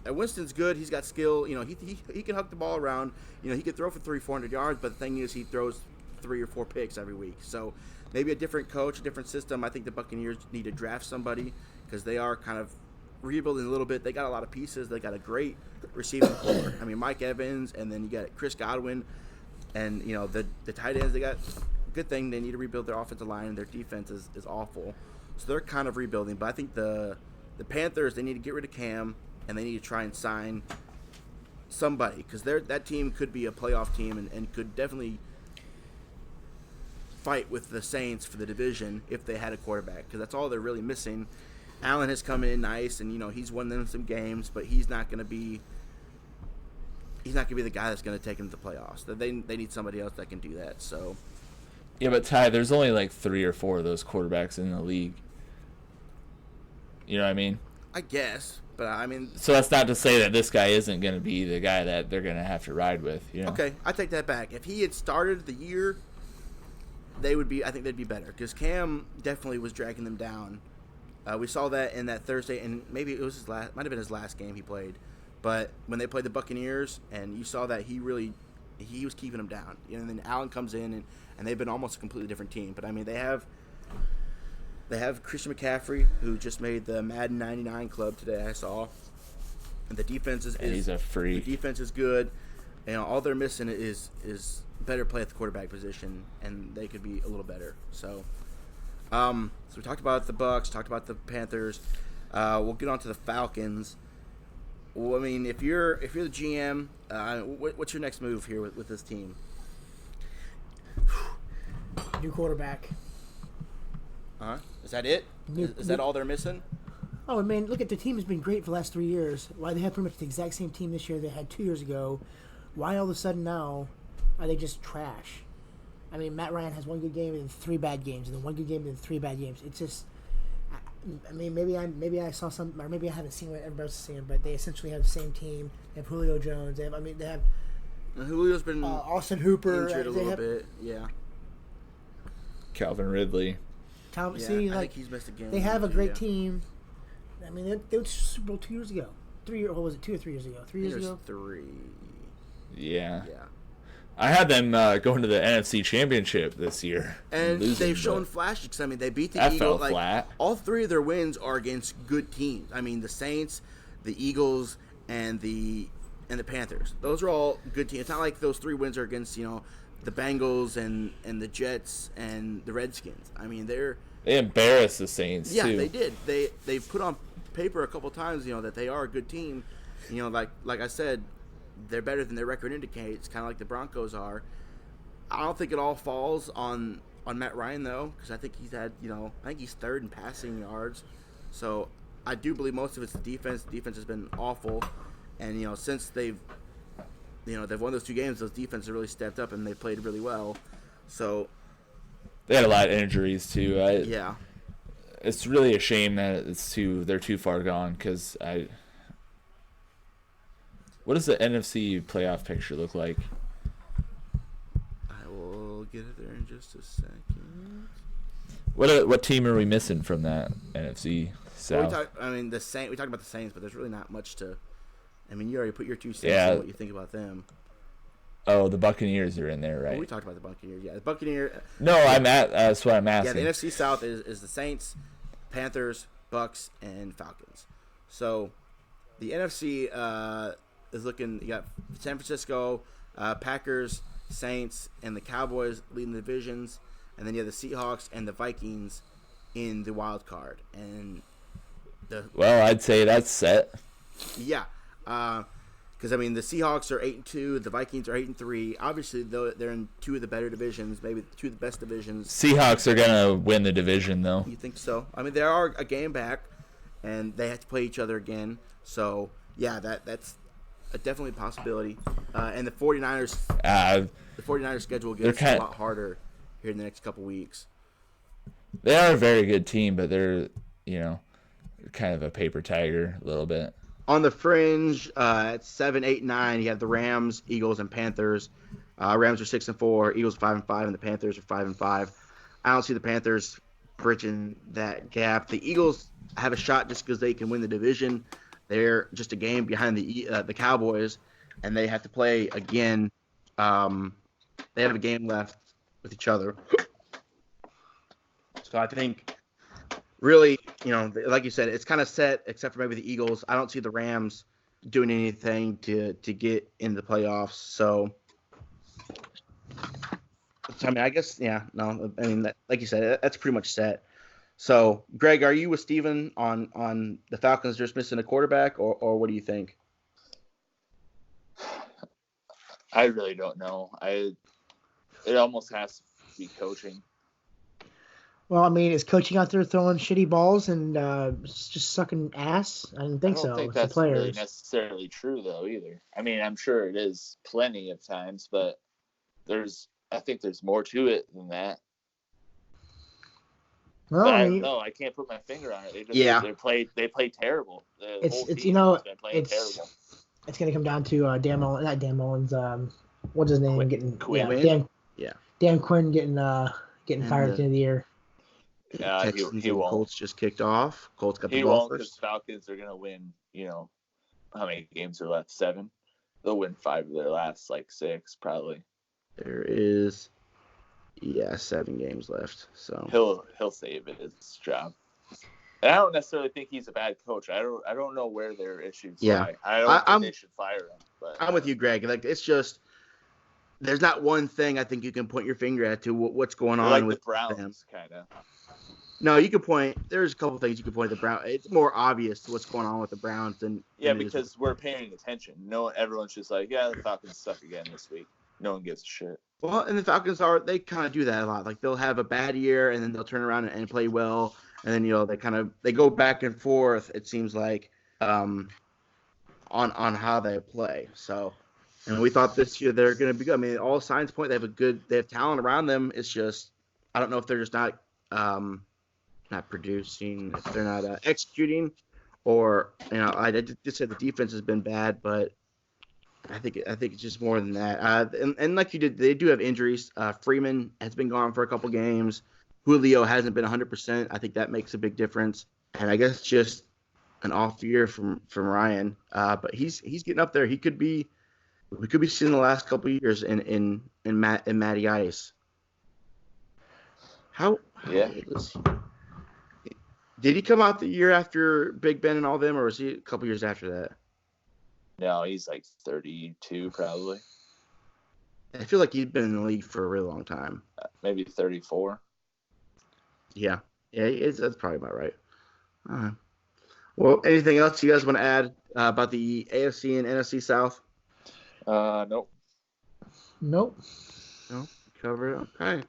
Winston's good. He's got skill. He can huck the ball around. He could throw for 300-400 yards. But the thing is, he throws 3 or 4 picks every week. So maybe a different coach, a different system. I think the Buccaneers need to draft somebody because they are kind of rebuilding a little bit. They got a lot of pieces. They got a great receiving core. I mean, Mike Evans, and then you got Chris Godwin, and the tight ends. They got good thing. They need to rebuild their offensive line, and their defense is awful. So they're kind of rebuilding. But I think the Panthers, they need to get rid of Cam, and they need to try and sign somebody because that team could be a playoff team and could definitely fight with the Saints for the division if they had a quarterback because that's all they're really missing. Allen has come in nice, and he's won them some games, but he's not going to be the guy that's going to take them to the playoffs. They need somebody else that can do that. So yeah, but Ty, there's only like 3 or 4 of those quarterbacks in the league. You know what I mean? I guess, but I mean. So that's not to say that this guy isn't going to be the guy that they're going to have to ride with. Okay, I take that back. If he had started the year, I think they'd be better because Cam definitely was dragging them down. We saw that in that Thursday, and maybe it was might have been his last game he played. But when they played the Buccaneers, and you saw that he was keeping them down. And then Allen comes in, and they've been almost a completely different team. But I mean, they have Christian McCaffrey, who just made the Madden 99 club today. I saw, and the defense is he's a freak. The defense is good, and all they're missing is better play at the quarterback position, and they could be a little better. So we talked about the Bucs, talked about the Panthers. We'll get on to the Falcons. Well, I mean, if you're the GM, what's your next move here with this team? New quarterback. Is that it? Is that all they're missing? Oh, man, look at the team has been great for the last 3 years. Why they have pretty much the exact same team this year they had 2 years ago. Why all of a sudden now are they just trash? I mean, Matt Ryan has 1 good game and 3 bad games, and then 1 good game and 3 bad games. It's just, I mean, maybe I saw some, or maybe I haven't seen what everybody else is seeing, but they essentially have the same team. They have Julio Jones. They have And Julio's been Austin Hooper injured a little bit. Yeah. Calvin Ridley. I think he's missed a game. They have a great team. I mean, they went to Super Bowl 2 years ago. What was it? 2 or 3 years ago? 3 years ago. 3. Yeah. I had them going to the NFC Championship this year. And they've shown flashes. I mean, they beat the Eagles. Flat. All 3 of their wins are against good teams. I mean, the Saints, the Eagles, and the Panthers. Those are all good teams. It's not like those 3 wins are against, the Bengals and the Jets and the Redskins. I mean, they embarrassed the Saints, too. Yeah, they did. They put on paper a couple times, that they are a good team. Like I said, they're better than their record indicates, kind of like the Broncos are. I don't think it all falls on Matt Ryan, though, because I think he's had, I think he's 3rd in passing yards. So I do believe most of it's the defense. The defense has been awful. And, since they've won those 2 games, those defenses really stepped up and they played really well. So they had a lot of injuries, too. Yeah. It's really a shame that they're too far gone because what does the NFC playoff picture look like? I will get it there in just a second. What team are we missing from that NFC South? Well, we talked about the Saints, but there's really not much to. I mean, you already put your 2 cents on what you think about them. Oh, the Buccaneers are in there, right? Well, we talked about the Buccaneers. Yeah, the Buccaneers. No, that's what I'm asking. Yeah, the NFC South is the Saints, Panthers, Bucks, and Falcons. So the NFC is looking. You got San Francisco, Packers, Saints, and the Cowboys leading the divisions, and then you have the Seahawks and the Vikings in the wild card. And I'd say that's set. Yeah. Because, the Seahawks are 8-2, the Vikings are 8-3. Obviously, though, they're in 2 of the better divisions, maybe 2 of the best divisions. Seahawks are going to win the division, though. You think so? They are a game back, and they have to play each other again. So, yeah, that's definitely a possibility. And the 49ers' schedule gets a lot harder here in the next couple weeks. They are a very good team, but they're, kind of a paper tiger a little bit. On the fringe, at 7, 8, 9, you have the Rams, Eagles, and Panthers. Rams are 6-4, Eagles 5-5, and the Panthers are 5-5. I don't see the Panthers bridging that gap. The Eagles have a shot just because they can win the division. They're just a game behind the Cowboys, and they have to play again. They have a game left with each other. So I think, really, like you said, it's kind of set, except for maybe the Eagles. I don't see the Rams doing anything to get in the playoffs. So, I guess, yeah, no. Like you said, that's pretty much set. So, Greg, are you with Steven on the Falcons just missing a quarterback, or what do you think? I really don't know. It almost has to be coaching. Well, is coaching out there throwing shitty balls and just sucking ass? I don't think so. I don't think that's really necessarily true, though, either. I'm sure it is plenty of times, but I think there's more to it than that. Well, I don't know. I can't put my finger on it. They play terrible. It's terrible. It's going to come down to Dan Mullins, not Dan Mullins. What's his name? Quinn. Dan Quinn getting fired at the end of the year. Yeah, he won't. Colts just kicked off. Colts got the ball first. He won't because Falcons are going to win, how many games are left? 7? They'll win 5 of their last, 6, probably. There is, 7 games left. So he'll save his job. And I don't necessarily think he's a bad coach. I don't know where their issues lie. I don't think they should fire him. But I'm with you, Greg. It's just there's not one thing I think you can point your finger at to what's going on with the Browns, kind of. No, you could point. There's a couple things you could point at the Browns. It's more obvious what's going on with the Browns than because we're paying attention. Everyone's just like, the Falcons suck again this week. No one gives a shit. Well, and the Falcons they kind of do that a lot. They'll have a bad year and then they'll turn around and play well, and then they go back and forth. It seems like on how they play. So, and we thought this year they're going to be good. All signs point they have talent around them. It's just I don't know if they're just not producing, if they're not executing, or I just said the defense has been bad, but I think it's just more than that. And like you did, they do have injuries. Freeman has been gone for a couple games. Julio hasn't been 100%. I think that makes a big difference. And I guess just an off year from Ryan. But he's getting up there. We could be seeing the last couple of years in Matty Ice. How did he come out the year after Big Ben and all them, or was he a couple years after that? No, he's like 32 probably. I feel like he's been in the league for a really long time. Maybe 34. Yeah, that's probably about right. Well, anything else you guys want to add about the AFC and NFC South? Nope. No, cover it. Okay.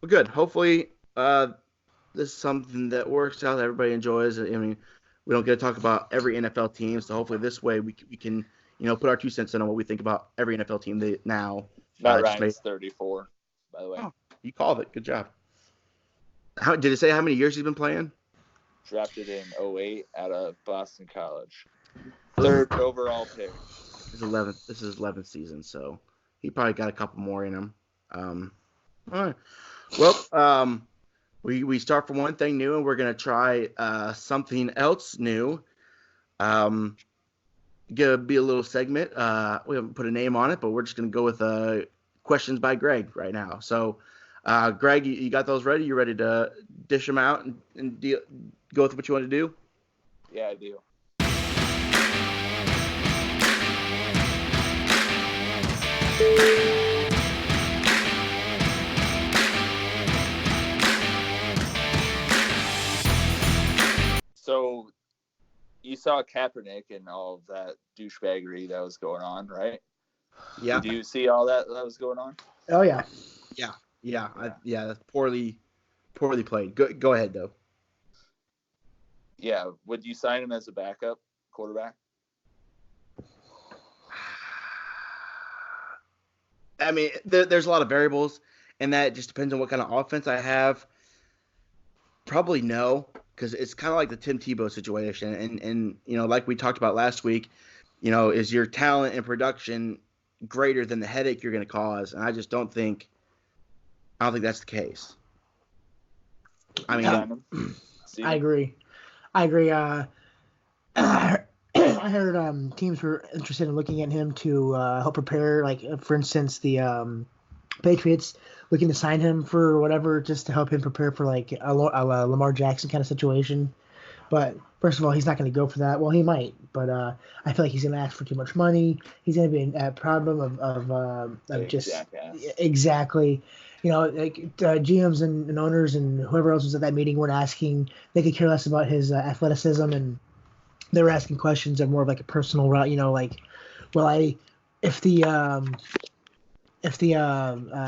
Well, good. Hopefully, this is something that works out, that everybody enjoys. I mean, we don't get to talk about every NFL team, so hopefully this way we can, put our 2 cents in on what we think about every NFL team now. Matt Ryan's 34, by the way. Oh, you called it. Good job. How did it say how many years he's been playing? Drafted in 2008 out of Boston College. 3rd overall pick. This is his 11th season, so he probably got a couple more in him. All right. Well, we start from one thing new, and we're gonna try something else new. Gonna be a little segment. We haven't put a name on it, but we're just gonna go with questions by Greg right now. So, Greg, you got those ready? You ready to dish them out and go with what you want to do? Yeah, I do. So, you saw Kaepernick and all of that douchebaggery that was going on, right? Yeah. Did you see all that was going on? Oh yeah. Yeah. That's poorly played. Go ahead though. Yeah. Would you sign him as a backup quarterback? I mean, there's a lot of variables, and that just depends on what kind of offense I have. Probably no, because it's kind of like the Tim Tebow situation, and like we talked about last week, is your talent and production greater than the headache you're going to cause? And I don't think that's the case. I mean, I agree. I heard teams were interested in looking at him to help prepare, like for instance, the Patriots looking to sign him for whatever, just to help him prepare for like a Lamar Jackson kind of situation. But first of all, he's not going to go for that. Well, he might, but I feel like he's going to ask for too much money. He's going to be a problem of just jackass. Exactly. GMs and owners and whoever else was at that meeting weren't asking. They could care less about his athleticism, and they were asking questions of more of like a personal route. If the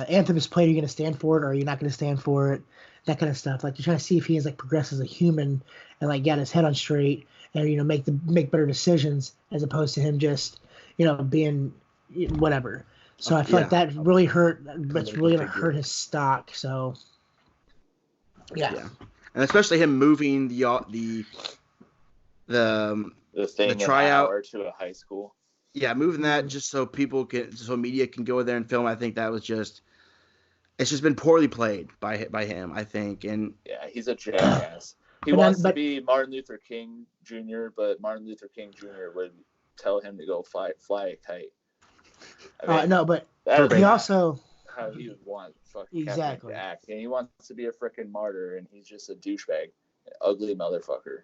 anthem is played, are you going to stand for it, or are you not going to stand for it? That kind of stuff. Like, you're trying to see if he has like progressed as a human and like got his head on straight and make better decisions, as opposed to him just being whatever. So I feel like that really hurt. That's really going to hurt his stock. So yeah, and especially him moving the tryout to a high school. Yeah, moving that just so media can go there and film. I think that was it's just been poorly played by him, I think. And yeah, he's a jackass. He wants to be Martin Luther King Jr., but Martin Luther King Jr. would tell him to go fly a kite. No, but he also how he would want fucking exactly to act, and he wants to be a freaking martyr, and he's just a douchebag, an ugly motherfucker.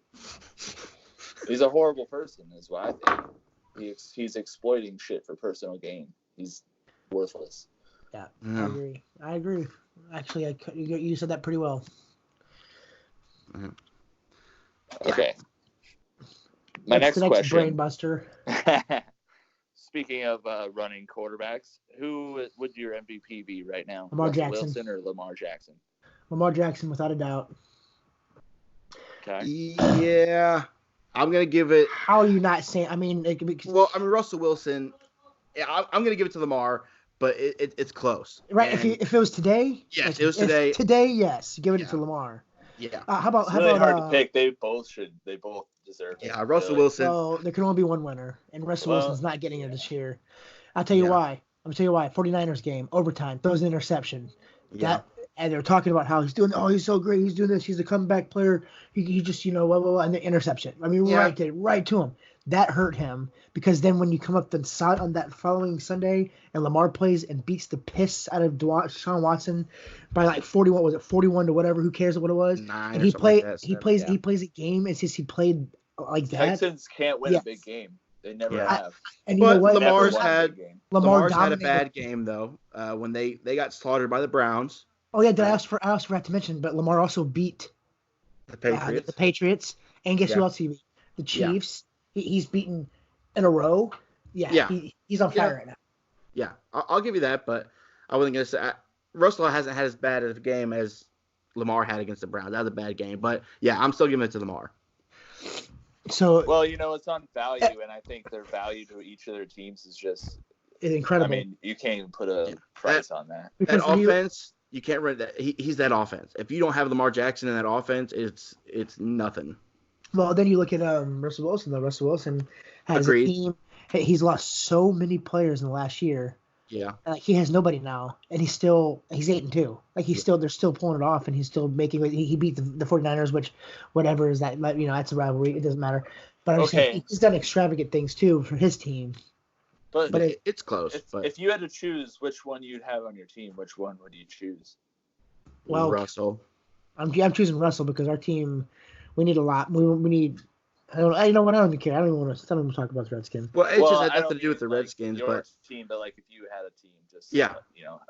He's a horrible person, is what I think. He's exploiting shit for personal gain. He's worthless. Yeah. I agree. Actually, you said that pretty well. Okay. My next question. Brain buster. Speaking of running quarterbacks, who would your MVP be right now? Lamar Jackson. Wilson or Lamar Jackson? Lamar Jackson, without a doubt. Okay. Yeah. I'm going to give it... How are you not saying... I mean... Russell Wilson... Yeah, I'm going to give it to Lamar, but it's close. Right, and if it was today... Yes, it was today. Today, yes. Give it to Lamar. Yeah. How about hard to pick. They both deserve it. Yeah, Russell Wilson. Well, there can only be one winner, and Russell Wilson's not getting it this year. I'll tell you why. I'm gonna tell you why. 49ers game, overtime, throws an interception. Yeah. And they're talking about how he's doing. Oh, he's so great. He's doing this. He's a comeback player. He just blah blah blah, and the interception. I mean, right to him. That hurt him because then when you come up on that following Sunday and Lamar plays and beats the piss out of Deshaun Watson by like 41, was it 41 to whatever? Who cares what it was? And he plays a game. It's just he played like that. Texans can't win a big game. They never have. And you know what? Lamar's had a bad game though. When they got slaughtered by the Browns. Oh yeah, I also forgot to mention, but Lamar also beat the Patriots. The Patriots, and guess who else he beat? The Chiefs. He's beaten in a row. He's on fire right now. Yeah, I'll give you that, but I wasn't gonna say Russell hasn't had as bad of a game as Lamar had against the Browns. That was a bad game, but yeah, I'm still giving it to Lamar. So well, it's on value, and I think their value to each of their teams is just incredible. I mean, you can't even put a price on that. Because that offense, you can't run that. He's that offense. If you don't have Lamar Jackson in that offense, it's nothing. Well, then you look at Russell Wilson. Though Russell Wilson has a team. He's lost so many players in the last year. Yeah, he has nobody now, and he's 8-2. Like they're still pulling it off, and he's still making. He beat the 49ers, which whatever is that? That's a rivalry. It doesn't matter. But I'm saying he's done extravagant things too for his team. But it's close. If you had to choose which one you'd have on your team, which one would you choose? Well, Russell. I'm choosing Russell because our team. We need a lot. We need. I don't even care. I don't even want to talk about the Redskins. Well, it just had nothing to do with the Redskins, but team. But like if you had a team, just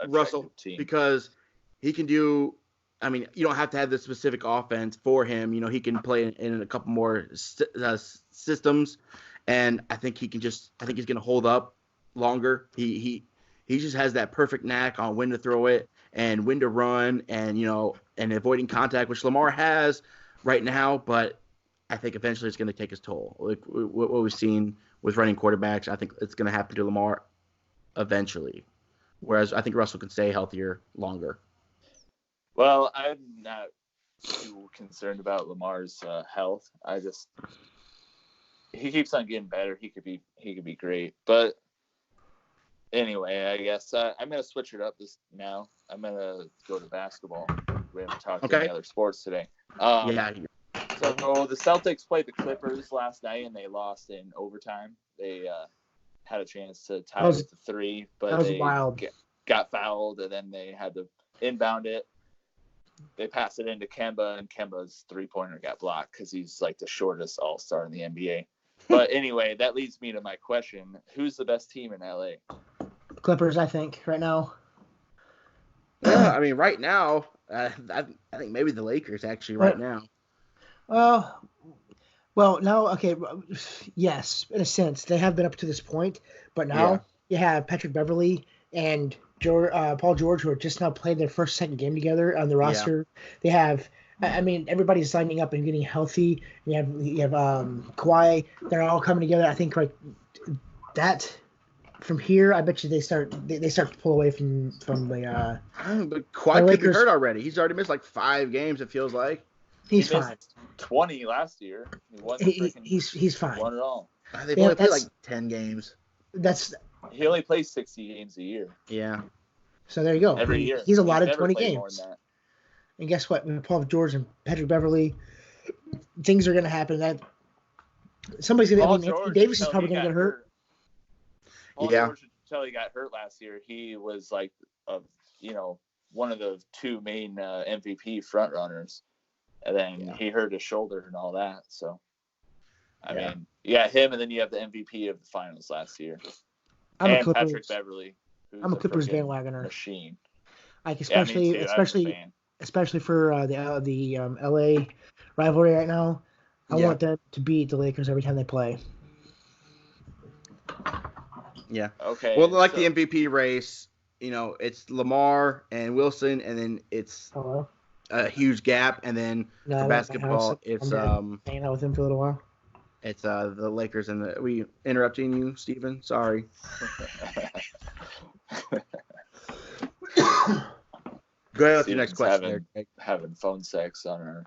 Russell team. Because he can do. I mean, you don't have to have the specific offense for him. He can play in a couple more systems, and I think he can just. I think he's going to hold up longer. He just has that perfect knack on when to throw it and when to run, and and avoiding contact, which Lamar has right now, but I think eventually it's going to take its toll. Like what we've seen with running quarterbacks, I think it's going to happen to Lamar eventually. Whereas I think Russell can stay healthier longer. Well, I'm not too concerned about Lamar's health. He keeps on getting better. He could be great. But anyway, I guess I'm going to switch it up now. I'm going to go to basketball. We haven't talked any other sports today. So the Celtics played the Clippers last night, and they lost in overtime. They had a chance to tie with the 3, but they got fouled, and then they had to inbound it. They passed it into Kemba, and Kemba's 3-pointer got blocked because he's like the shortest all-star in the NBA. But anyway, that leads me to my question. Who's the best team in LA? Clippers, I think, right now. Yeah, I mean, right now, I think maybe the Lakers actually right now. Well, now, okay, yes, in a sense, they have been up to this point, but now you have Patrick Beverley and Paul George, who are just now playing their second game together on the roster. They have, I mean, everybody's signing up and getting healthy. You have Kawhi. They're all coming together. I think like that. From here, I bet you they start to pull away from the. But Kawhi could be hurt already. He's already missed like 5 games. It feels like he's fine. 20 last year. He's fine. Won it all. They've only played like 10 games. He only plays 60 games a year. Yeah. So there you go. Every year. He's allotted 20 games. And guess what? With Paul George and Patrick Beverley, things are going to happen. That somebody's going to. Anthony Davis is probably going to get hurt. Paul George, until he got hurt last year, he was like, one of the 2 main MVP front runners, and then he hurt his shoulder and all that. So, I mean, him, and then you have the MVP of the finals last year, Patrick Beverley. I'm a Clippers bandwagoner. Machine. Like especially for the LA rivalry right now. I want them to beat the Lakers every time they play. Yeah. Okay. Well, like the MVP race, it's Lamar and Wilson, and then it's a huge gap, and then for basketball, it's hanging out with him for a little while. It's the Lakers and the. Are we interrupting you, Steven? Sorry. Go ahead with your next question. Having phone sex on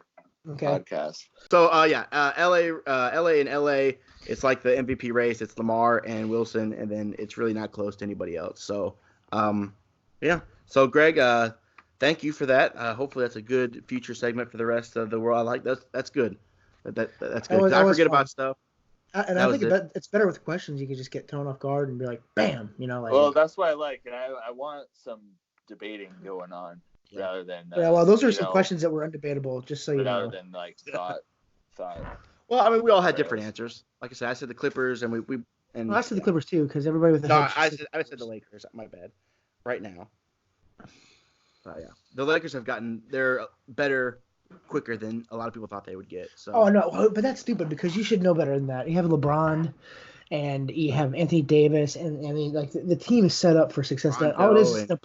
podcast. So LA and LA. It's like the MVP race. It's Lamar and Wilson, and then it's really not close to anybody else. So, yeah. So, Greg, thank you for that. Hopefully, that's a good future segment for the rest of the world. I like that. That's good. That's good. I forget about stuff. And I think it's better with questions. You can just get thrown off guard and be like, bam, Like, well, that's what I like, and I want some debating going on rather than. Those are some questions that were undebatable. Just so you know. Rather than like thought. Well, I mean, we all had different answers. Like I said the Clippers, and I said the Clippers too, because everybody with the I said the Lakers. My bad. Right now. Yeah, the Lakers they're better quicker than a lot of people thought they would get. So. Oh no, but that's stupid because you should know better than that. You have LeBron, and you have Anthony Davis, and I mean, like the team is set up for success. All it is they're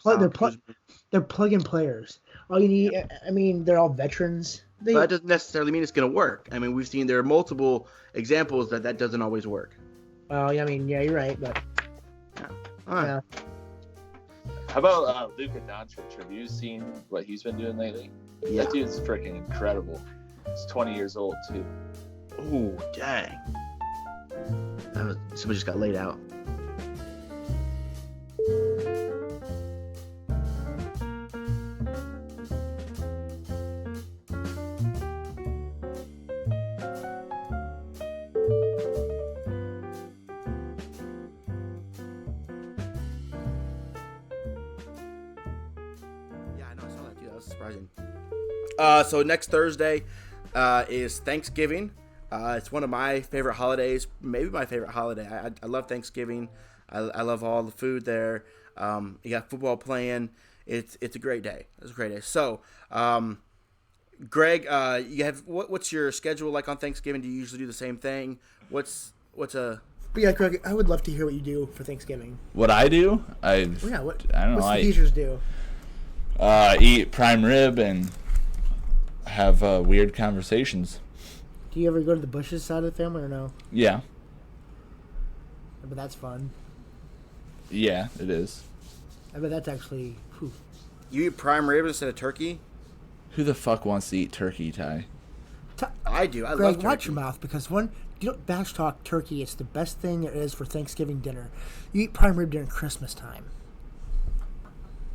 plug-in players. All you need, I mean, they're all veterans. But that doesn't necessarily mean it's going to work. I mean, we've seen there are multiple examples that doesn't always work. Well, I mean, yeah, you're right, but all right. Yeah. How about Luka Doncic? Have you seen what he's been doing lately? Yeah. That dude's freaking incredible. He's 20 years old too. Oh, dang! Somebody just got laid out. Surprising. So next Thursday is Thanksgiving. It's one of my favorite holidays, maybe my favorite holiday. I love Thanksgiving. I love all the food there. You got football playing. It's a great day. It's a great day. So, Greg, you have what's your schedule like on Thanksgiving? Do you usually do the same thing? What's a But yeah, Greg, I would love to hear what you do for Thanksgiving. What I do? I don't know. What's the teachers do? Eat prime rib and have weird conversations. Do you ever go to the Bushes side of the family or no? Yeah. But that's fun. Yeah, it is. I bet that's actually... Whew. You eat prime rib instead of turkey? Who the fuck wants to eat turkey, Ty? I do. I Greg, love turkey. watch your mouth, because bash talk turkey, it's the best thing there is for Thanksgiving dinner. You eat prime rib during Christmas time.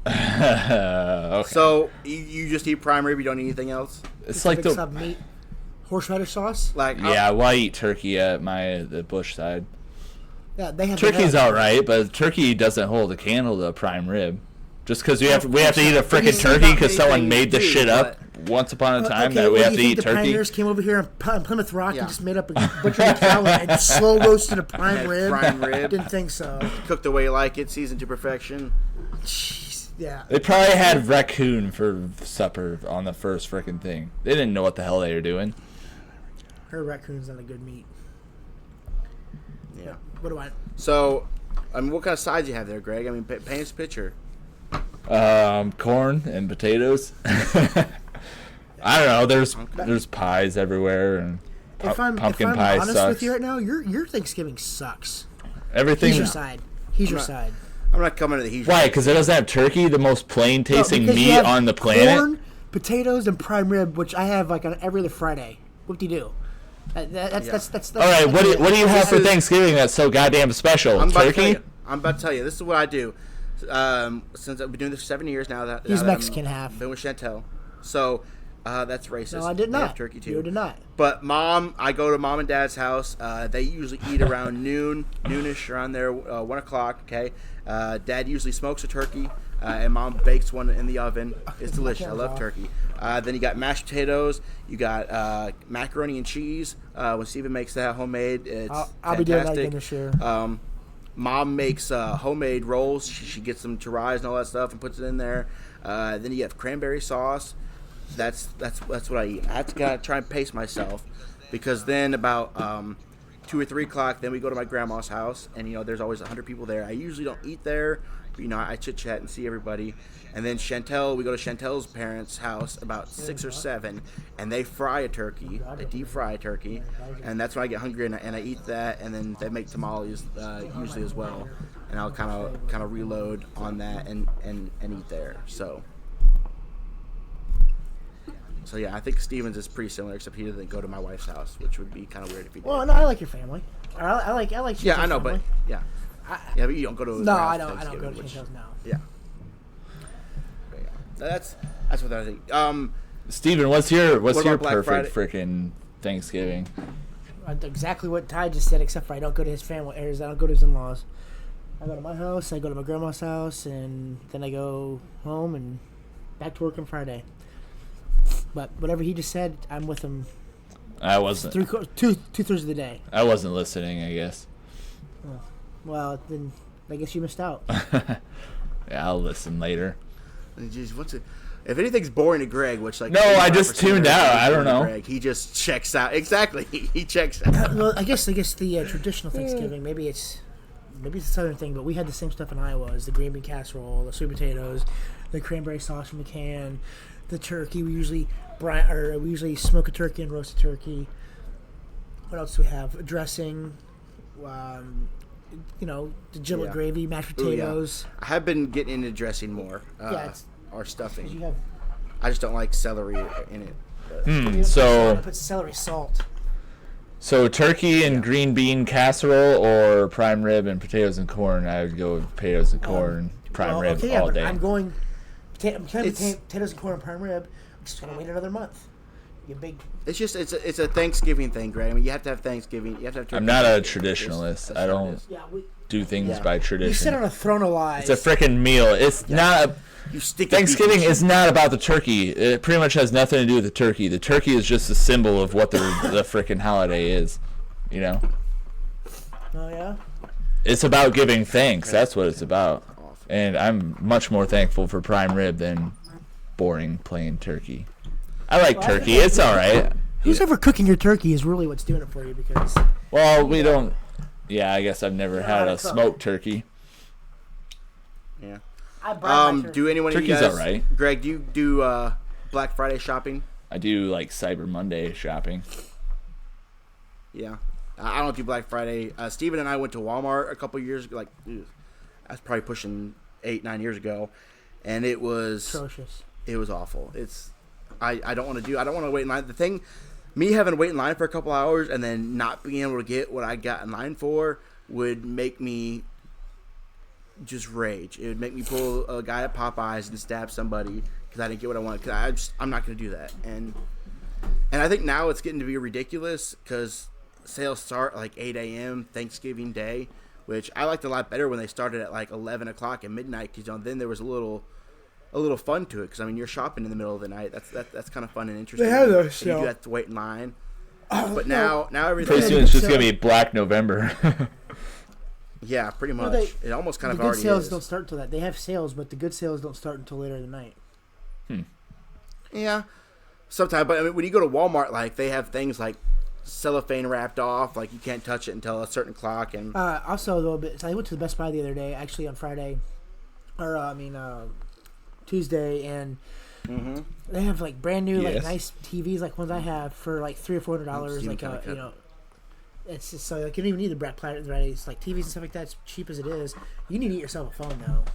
Okay. So you just eat prime rib, you don't eat anything else? It's Just like a big sub meat, horseradish sauce. Well, I eat turkey at the Bush side. Yeah, they have Turkey's all right, but turkey doesn't hold a candle to prime rib. Just because we have to eat a freaking turkey because someone made this shit up once upon a time that we have to eat turkey. The pioneers came over here on Plymouth Rock and just made up a butcher cow and slow roasted a prime rib. Prime rib. Didn't think so. Cooked the way you like it, seasoned to perfection. Jeez. Yeah. They probably had raccoon for supper on the first freaking thing. They didn't know what the hell they were doing. Her raccoon's not a good meat. Yeah. What do I? So, I mean, what kind of sides do you have there, Greg? I mean, paint us a picture. Corn and potatoes. I don't know. There's pies everywhere and pumpkin pie honest sucks. with you right now, your Thanksgiving sucks. Everything. He's your side. He's your side. I'm not coming to the heat. Why? Because it doesn't have turkey, the most plain tasting meat on the planet. Corn, potatoes, and prime rib, which I have like on every other Friday. What do you do? That's all right. What do you have for Thanksgiving that's so goddamn special? Turkey. I'm about to tell you. This is what I do. Since I've been doing this for 7 years now. He's Mexican half. Been with Chantel, so that's racist. No, I did not. They have turkey too. You did not. But I go to mom and dad's house. They usually eat around noonish, around there, 1 o'clock. Okay. Dad usually smokes a turkey, and mom bakes one in the oven. It's delicious. I love turkey. Then you got mashed potatoes. You got macaroni and cheese. When Steven makes that homemade, it's I'll be doing that again this year. Mom makes homemade rolls. She gets them to rise and all that stuff and puts it in there. Then you have cranberry sauce. That's what I eat. I have to try and pace myself, because then about 2 or 3 o'clock, then we go to my grandma's house, and there's always 100 people there. I usually don't eat there, but I chit chat and see everybody. And then we go to Chantel's parents' house about 6 or 7, and they fry a turkey. They deep fry a turkey, and that's when I get hungry and I eat that. And then they make tamales usually as well, and I'll kind of reload on that and eat there. So So yeah, I think Steven's is pretty similar, except he doesn't go to my wife's house, which would be kind of weird if he did. Well, no, I like your family. I like. Yeah, I know, family. but yeah, but you don't go to. His house I don't go to his house now. Yeah. But yeah. That's what I think. Steven, what's your Black perfect freaking Thanksgiving? Exactly what Ty just said, except for I don't go to his family. I don't go to his in-laws. I go to my house. I go to my grandma's house, and then I go home and back to work on Friday. But whatever he just said, I'm with him. I wasn't. Two-thirds of the day. I wasn't listening, I guess. Oh, well, then I guess you missed out. Yeah, I'll listen later. Jeez, what's it? If anything's boring to Greg, which like no, I just tuned out. I don't know. Greg, he just checks out. Exactly, he checks out. Well, I guess the traditional Thanksgiving, maybe it's a southern thing, but we had the same stuff in Iowa: is the green bean casserole, the sweet potatoes, the cranberry sauce from the can, the turkey. We usually smoke a turkey and roast a turkey. What else do we have? Dressing, the giblet gravy, mashed potatoes. Ooh, yeah. I have been getting into dressing more. Or stuffing. I just don't like celery in it. So put celery salt. So turkey and green bean casserole or prime rib and potatoes and corn. I would go with potatoes and corn, prime rib all day. I'm going potatoes and corn and prime rib. I'm just gonna wait another month. It's a Thanksgiving thing, Greg. I mean, you have to have Thanksgiving. You have to have. I'm not a traditionalist. I don't do things by tradition. You sit on a throne of lies. It's a freaking meal. It's not. Thanksgiving is not about the turkey. It pretty much has nothing to do with the turkey. The turkey is just a symbol of what the freaking holiday is, you know? Oh, yeah? It's about giving thanks. That's what it's about. And I'm much more thankful for prime rib than boring, plain turkey. I like turkey. It's all right. Who's ever cooking your turkey is really what's doing it for you because... Well, we don't... Yeah, I guess I've never had a smoked turkey. Yeah. Do anyone of you guys, Turkey's all right. Greg, do you do Black Friday shopping? I do like Cyber Monday shopping. Yeah. I don't do Black Friday. Steven and I went to Walmart a couple years ago. I was probably pushing 8-9 years ago. And it was... atrocious. It was awful. I don't want to wait in line. The thing... Me having to wait in line for a couple hours and then not being able to get what I got in line for would make me just rage. It would make me pull a guy at Popeyes and stab somebody because I didn't get what I wanted. Because I'm not going to do that. And I think now it's getting to be ridiculous because sales start like 8 a.m. Thanksgiving Day, which I liked a lot better when they started at like 11 o'clock at midnight because then there was a little fun to it because I mean you're shopping in the middle of the night. That's kind of fun and interesting. They have those. You do have to wait in line. But now everything. Pretty soon it's just gonna be Black November. Yeah, pretty much. It almost kind of already is. The good sales don't start until that. They have sales, but the good sales don't start until later in the night. Yeah, sometimes. But I mean, when you go to Walmart, like they have things like cellophane wrapped off, like you can't touch it until a certain clock. And also a little bit. So I went to the Best Buy the other day, actually on Friday, Tuesday, and they have like brand new, like nice TVs, like ones I have for like $300 or $400. Like it's just so like you don't even need the Black Friday. It's like TVs and stuff like that. It's cheap as it is. You need to get yourself a phone now.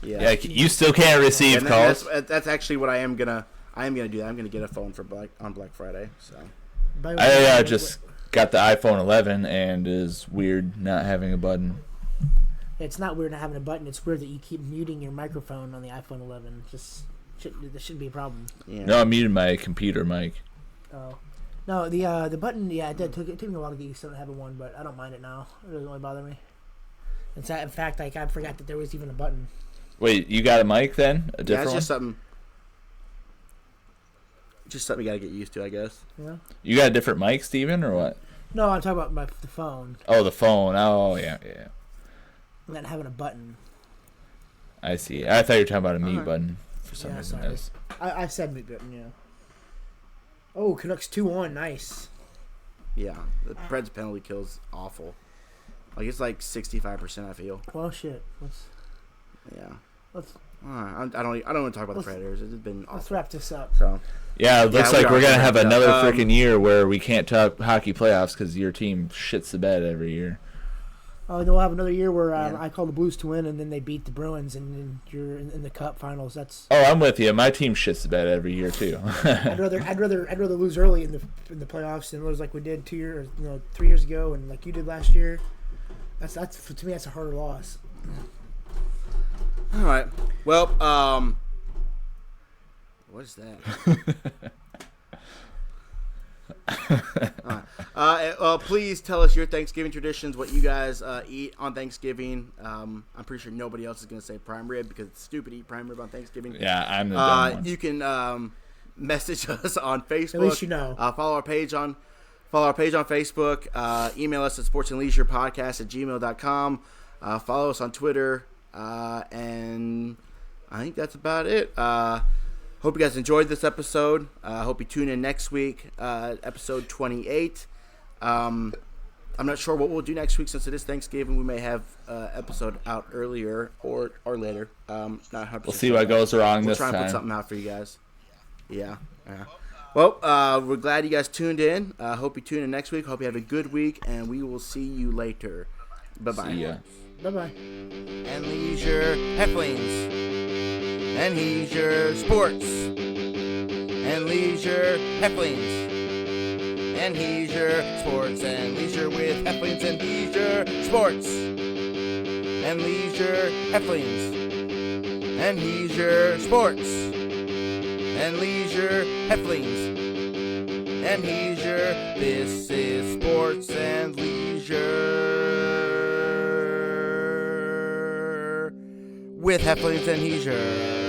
Yeah, you still can't receive calls. That's actually what I am gonna do. That. I'm gonna get a phone on Black Friday. So I just got the iPhone 11 and it is weird not having a button. It's not weird not having a button. It's weird that you keep muting your microphone on the iPhone 11. This shouldn't be a problem. Yeah. No, I muted my computer mic. Oh. No, the button, it took me a while to get used to having one, but I don't mind it now. It doesn't really bother me. In fact, I forgot that there was even a button. Wait, you got a mic then? A different it's one? just something you gotta get used to, I guess. Yeah. You got a different mic, Steven, or what? No, I'm talking about the phone. Oh, the phone. Oh, yeah. Not having a button. I see. I thought you were talking about a mute button for some reason. I said mute button, yeah. Oh, Canucks 2-1, nice. Yeah, the Preds penalty kill's awful. Like it's like 65%. I feel. Well, shit. I don't want to talk about the Predators. It's been awful. Let's wrap this up. So. Yeah, it looks like we're gonna have another freaking year where we can't talk hockey playoffs because your team shits the bed every year. then we'll have another year where I call the Blues to win, and then they beat the Bruins, and then you're in the Cup Finals. That's. Oh, I'm with you. My team shits the bed every year too. I'd rather lose early in the playoffs than lose like we did 3 years ago, and like you did last year. That's to me that's a harder loss. All right. Well, what is that? Please tell us your Thanksgiving traditions, what you guys eat on Thanksgiving. I'm pretty sure nobody else is going to say prime rib because it's stupid to eat prime rib on Thanksgiving. Yeah, I'm the dumb one. You can message us on Facebook. At least you know. Follow our page on Facebook. Email us at sportsandleisurepodcast@gmail.com. Follow us on Twitter. And I think that's about it. Hope you guys enjoyed this episode. Hope you tune in next week, episode 28. I'm not sure what we'll do next week since it is Thanksgiving. We may have episode out earlier or later. Not 100%. We'll see what goes wrong this time. We'll try and put something out for you guys. Yeah. Well, we're glad you guys tuned in. Hope you tune in next week. Hope you have a good week, and we will see you later. Bye-bye. See ya. Bye-bye. And leisure Heflings. And leisure sports. And leisure Heflings. And leisure sports. And leisure with Heflings and leisure sports. And leisure Heflings. And leisure sports. And leisure Heflings. And leisure. This is sports and leisure. With Heflings and leisure.